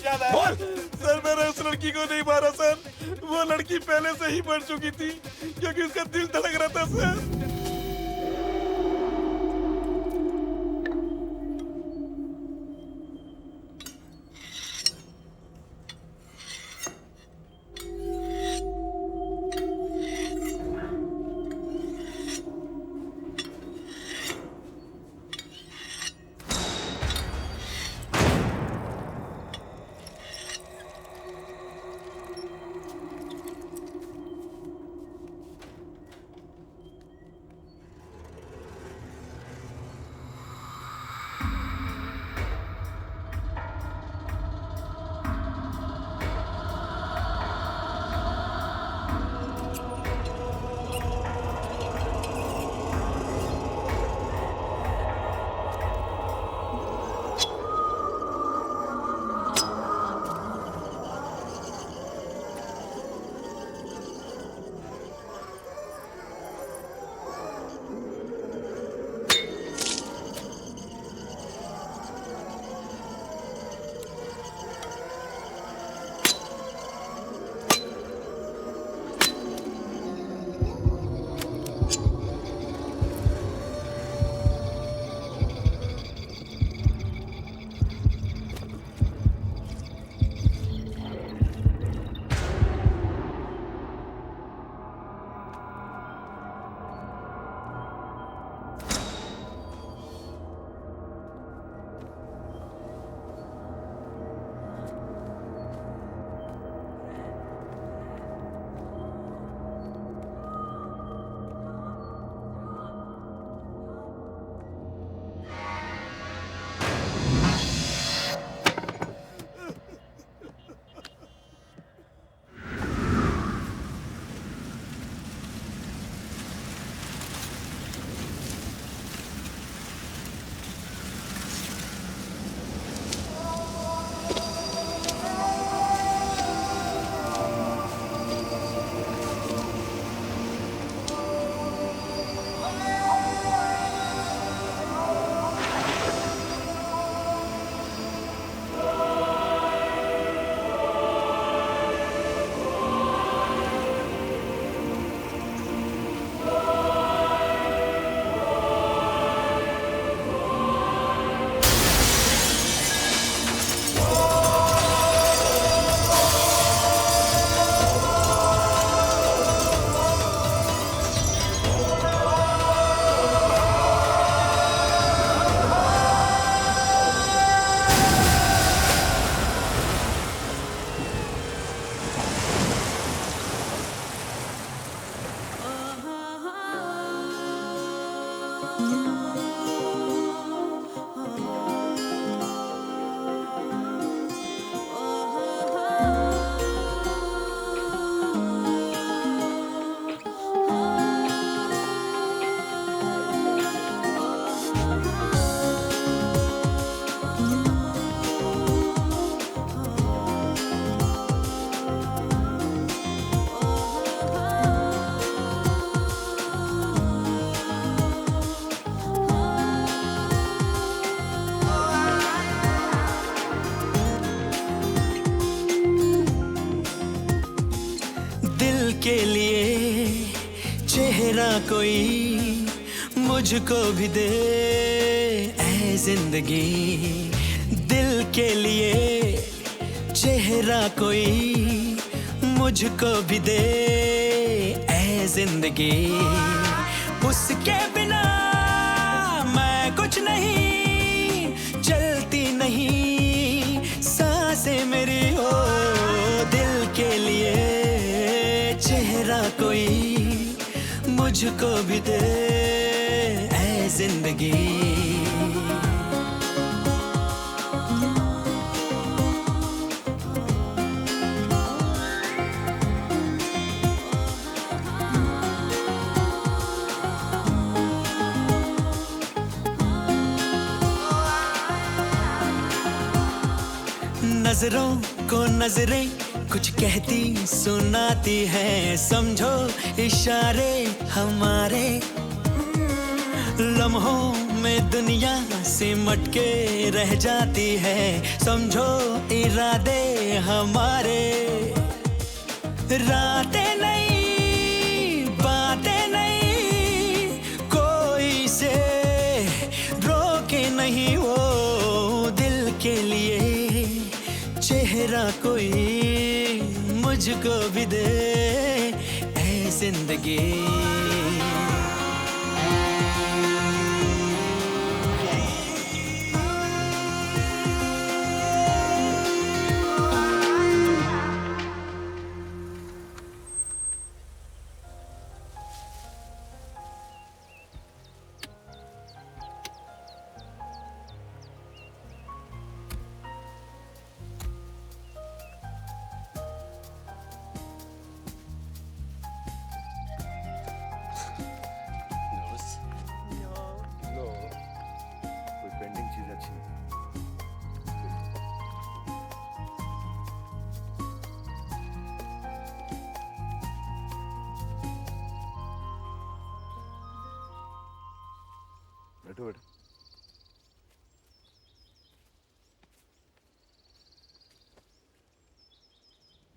याद आया। सर मैंने उस लड़की को नहीं मारा सर, वो लड़की पहले से ही मर चुकी थी क्योंकि उसका दिल धड़क रहा था सर। के लिए चेहरा कोई मुझको भी दे ऐ जिंदगी, दिल के लिए चेहरा कोई मुझको भी दे ऐ जिंदगी, उसके बिना मैं कुछ नहीं, चलती नहीं सांसें मेरी हो, दिल के लिए चेहरा कोई मुझको भी दे ऐ जिंदगी। नजरों को नजरें कुछ कहती सुनाती हैं, समझो इशारे हमारे, लम्हों में दुनिया सिमट के रह जाती है, समझो इरादे हमारे। रातें नहीं, बातें नहीं, कोई से रोके नहीं वो दिल के लिए। चेहरा कोई मुझको भी दे ऐ जिंदगी। बैठो बैठो।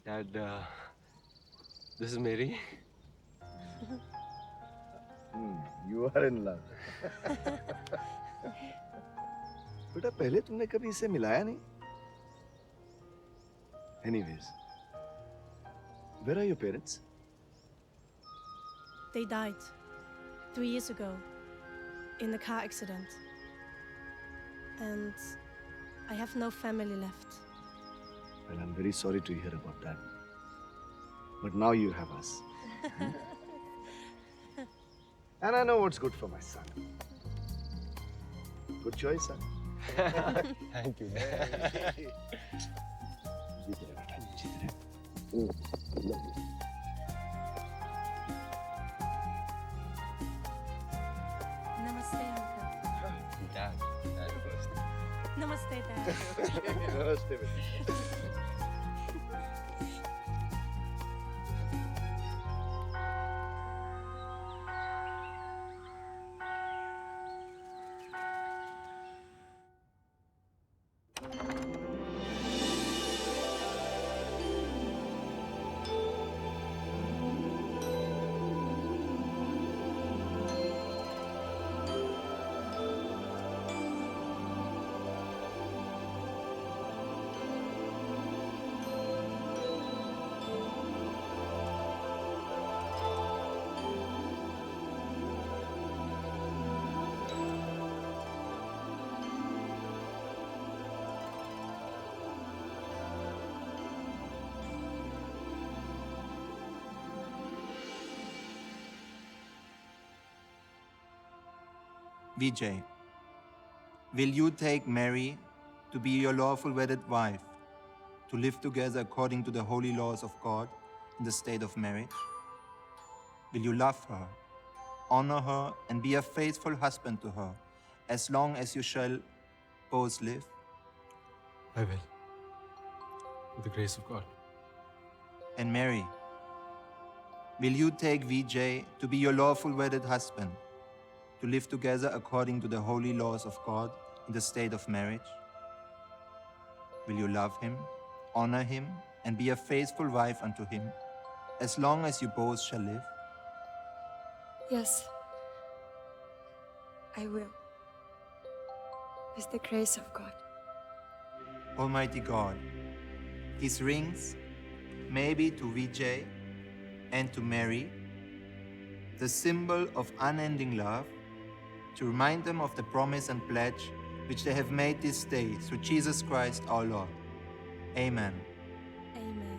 Dad, this is Mary. You are in love. बेटा पहले तुमने कभी इसे मिलाया नहीं? Anyways, where are your parents? They died 3 years ago in a car accident. And I have no family left. Well, I'm very sorry to hear about that. But now you have us. And I know what's good for my son. Good choice, son. Thank you, Dad. जीत रहे बेटा, जीत रहे। Love you. Namaste, uncle. Dad. Namaste, Dad. Namaste बेटा। Vijay, will you take Mary to be your lawful wedded wife, to live together according to the holy laws of God in the state of marriage? Will you love her, honor her, and be a faithful husband to her, as long as you shall both live? I will. With the grace of God. And Mary, will you take Vijay to be your lawful wedded husband, to live together according to the holy laws of God in the state of marriage? Will you love him, honor him, and be a faithful wife unto him, as long as you both shall live? Yes, I will. With the grace of God. Almighty God, these rings may be to Vijay and to Mary the symbol of unending love, to remind them of the promise and pledge which they have made this day through Jesus Christ our Lord. Amen. Amen.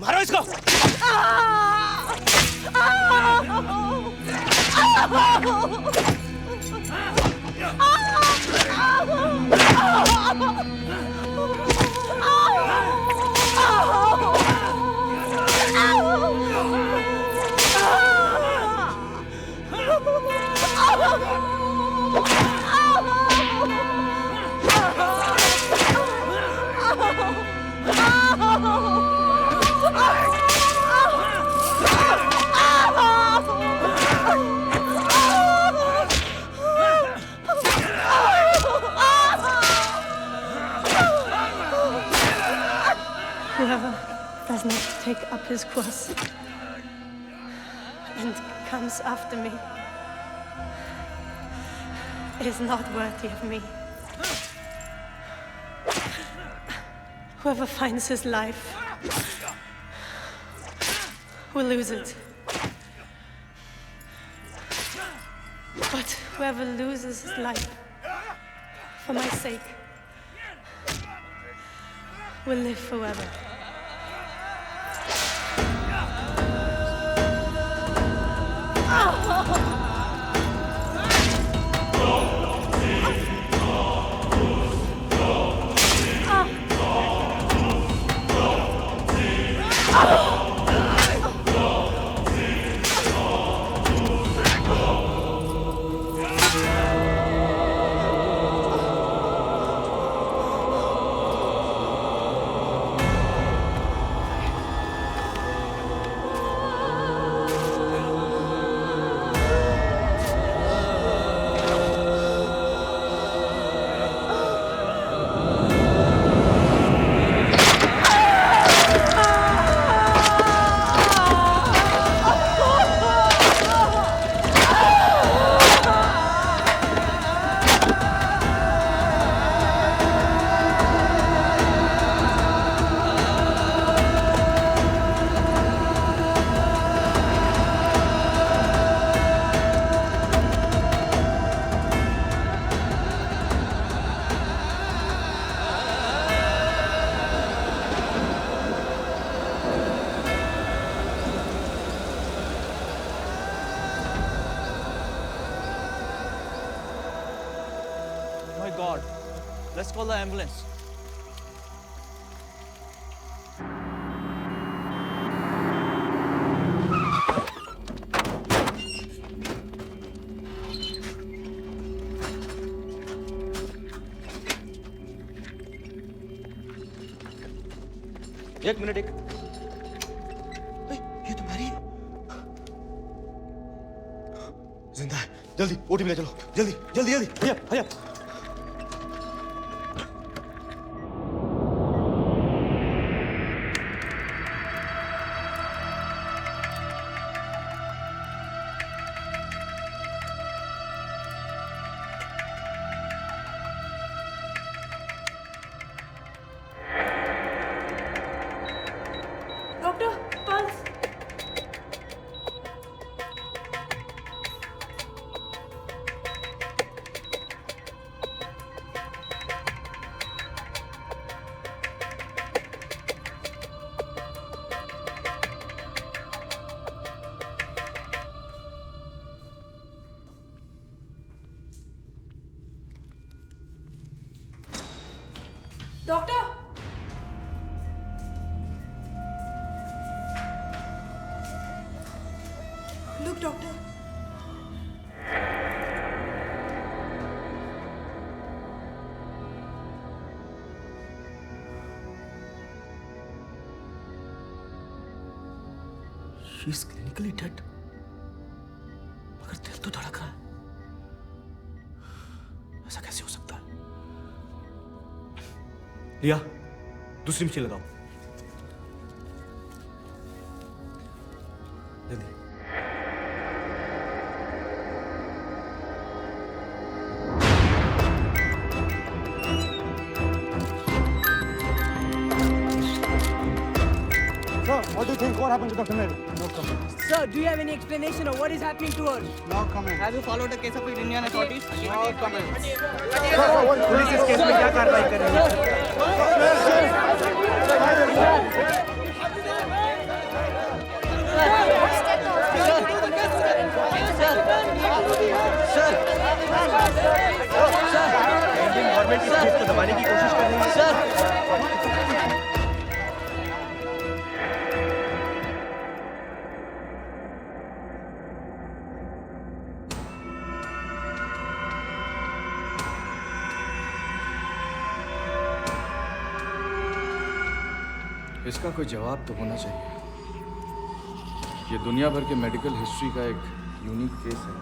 मारो इसको। Whoever does not take up his cross and comes after me is not worthy of me. Whoever finds his life will lose it. But whoever loses his life for my sake will live forever. My God, let's call the ambulance. एक minute, एक ये तो Mary जिंदा है। जल्दी OT में ले चलो, जल्दी जल्दी जल्दी, hurry up, hurry up. Doctor, pulse. Doctor. She is clinically dead. मगर दिल तो धड़क रहा है। ऐसा कैसे हो सकता है? लिया, दूसरी मशीन लगाओ। जल्दी। What do you think? What happened to Dr. Mary? No comment. Sir, do you have any explanation of what is happening to her? No comment. Have you followed the case of Indian authorities? No comment. Police इस case में क्या कार्रवाई कर रही है? Indian government इस case को दबाने की कोशिश कर रही है। सर इसका कोई जवाब तो होना चाहिए। ये दुनिया भर के मेडिकल हिस्ट्री का एक यूनिक केस है।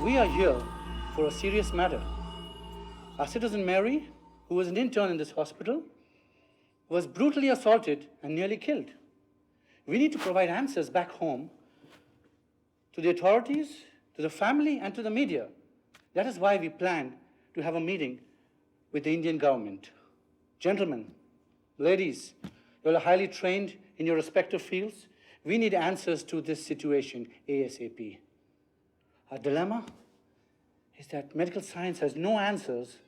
We are here for a serious matter. Our citizen Mary, who was an intern in this hospital, was brutally assaulted and nearly killed. We need to provide answers back home to the authorities, to the family, and to the media. That is why we plan to have a meeting with the Indian government. Gentlemen, ladies, you are highly trained in your respective fields. We need answers to this situation ASAP. Our dilemma is that medical science has no answers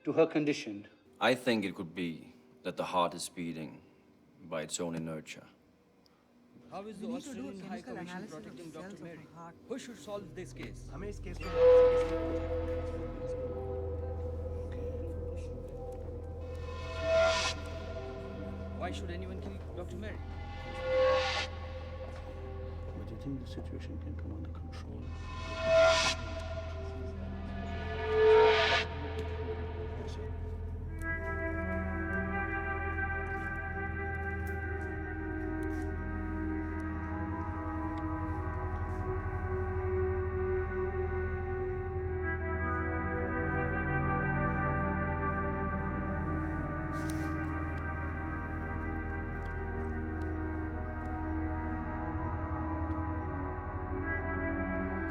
to her condition. I think it could be that the heart is beating by its own inertia. How is the Australian High Commission protecting Dr. Mary? Who should solve this case? हमें इस case को Why should anyone kill Dr. Mary? But you think the situation can come under control?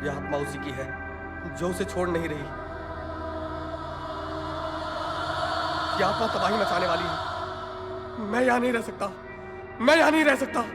ये आत्मा उसी की है जो उसे छोड़ नहीं रही। ये आत्मा तबाही मचाने वाली है। मैं यहाँ नहीं रह सकता। मैं यहाँ नहीं रह सकता।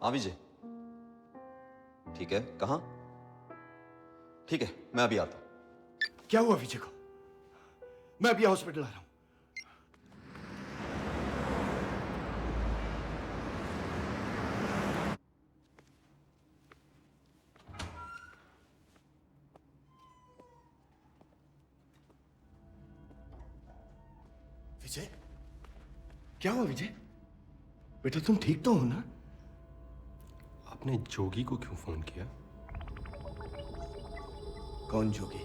हाँ विजय, ठीक है, कहाँ? ठीक है, मैं अभी आता हूं। क्या हुआ विजय को? मैं अभी हॉस्पिटल आ रहा हूं। विजय, क्या हुआ विजय? बेटा तुम ठीक तो हो ना? आपने जोगी को क्यों फोन किया? कौन जोगी?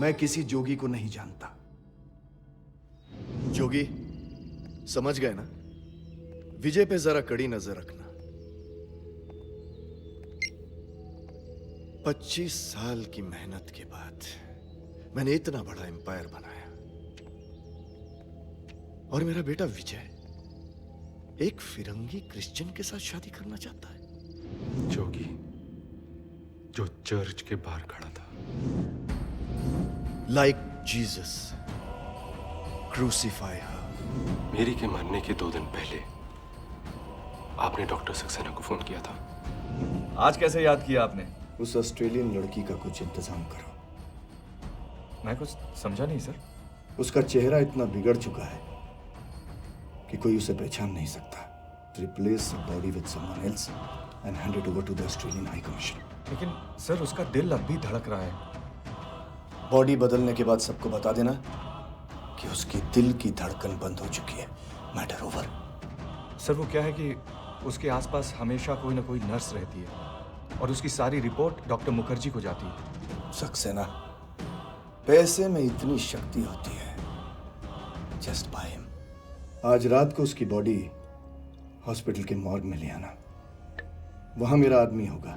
मैं किसी जोगी को नहीं जानता। जोगी, समझ गए ना? विजय पे जरा कड़ी नजर रखना। 25 साल की मेहनत के बाद मैंने इतना बड़ा एम्पायर बनाया और मेरा बेटा विजय एक फिरंगी क्रिश्चियन के साथ शादी करना चाहता है। जोगी, जो चर्च के बाहर खड़ा था। लाइक जीसस, क्रूसीफाई हर। मेरी के मरने के 2 दिन पहले आपने डॉक्टर सक्सेना को फोन किया था। आज कैसे याद किया आपने? उस ऑस्ट्रेलियन लड़की का कुछ इंतजाम करो। मैं कुछ समझा नहीं सर। उसका चेहरा इतना बिगड़ चुका है कि कोई उसे पहचान नहीं सकता। Replace the body with someone else and hand it over to the Australian High Commission. लेकिन सर उसका दिल अब भी धड़क रहा है। बॉडी बदलने के बाद सबको बता देना कि उसकी दिल की धड़कन बंद हो चुकी है। Matter over. सर वो क्या है कि उसके आसपास हमेशा कोई ना कोई नर्स रहती है और उसकी सारी रिपोर्ट डॉक्टर मुखर्जी को जाती है। सक्सेना, पैसे में इतनी शक्ति होती है। Just by him. आज रात को उसकी बॉडी हॉस्पिटल के मॉर्ग में ले आना। वहां मेरा आदमी होगा।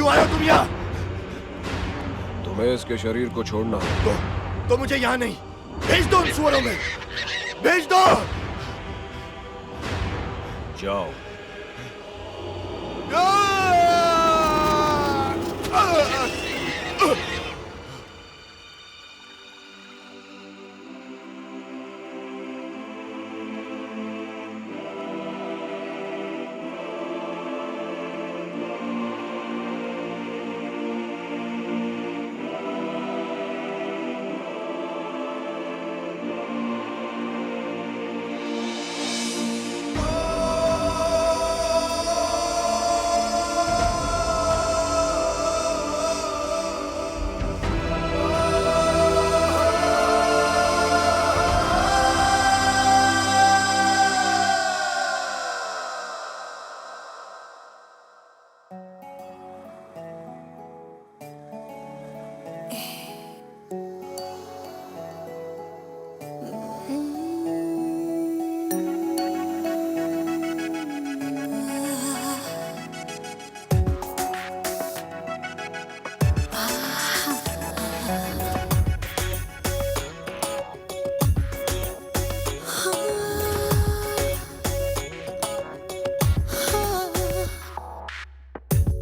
आए हो तुम यहाँ? तुम्हें इसके शरीर को छोड़ना है। तो मुझे यहाँ नहीं, भेज दो उन सुअरों में, भेज दो। जाओ।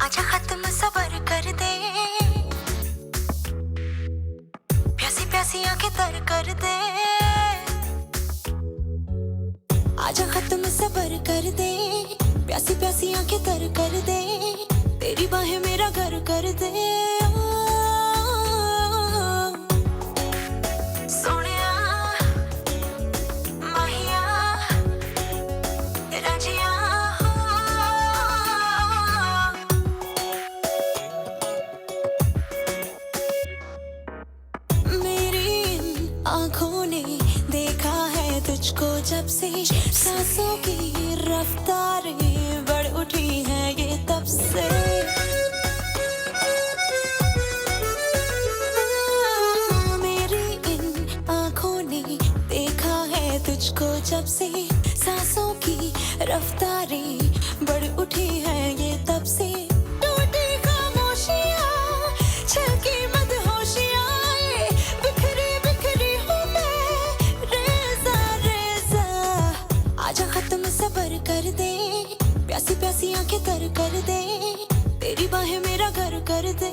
आजा खत्म सबर कर दे, प्यासी प्यासी आंखें तर कर दे। आजा खत्म सबर कर दे, प्यासी प्यासी आंखें तर कर दे। तेरी बाहें मेरा घर कर दे। सोनिया माहिया राजिया आँखों ने देखा है तुझको जब से, सांसों की रफ्तारें बढ़ उठी है ये तब से। मेरी इन आँखों ने देखा है तुझको जब से, सांसों की रफ्तारें बढ़ उठी है ये तब से। टूटी खामोशियाँ, छलकी मदहोशियाँ, बिखरी बिखरी हूँ मैं, रेज़ा रेज़ा। आजा खत्म सबर कर दे, प्यासी प्यासी आंखें तर कर दे। तेरी बाहें मेरा घर कर दे।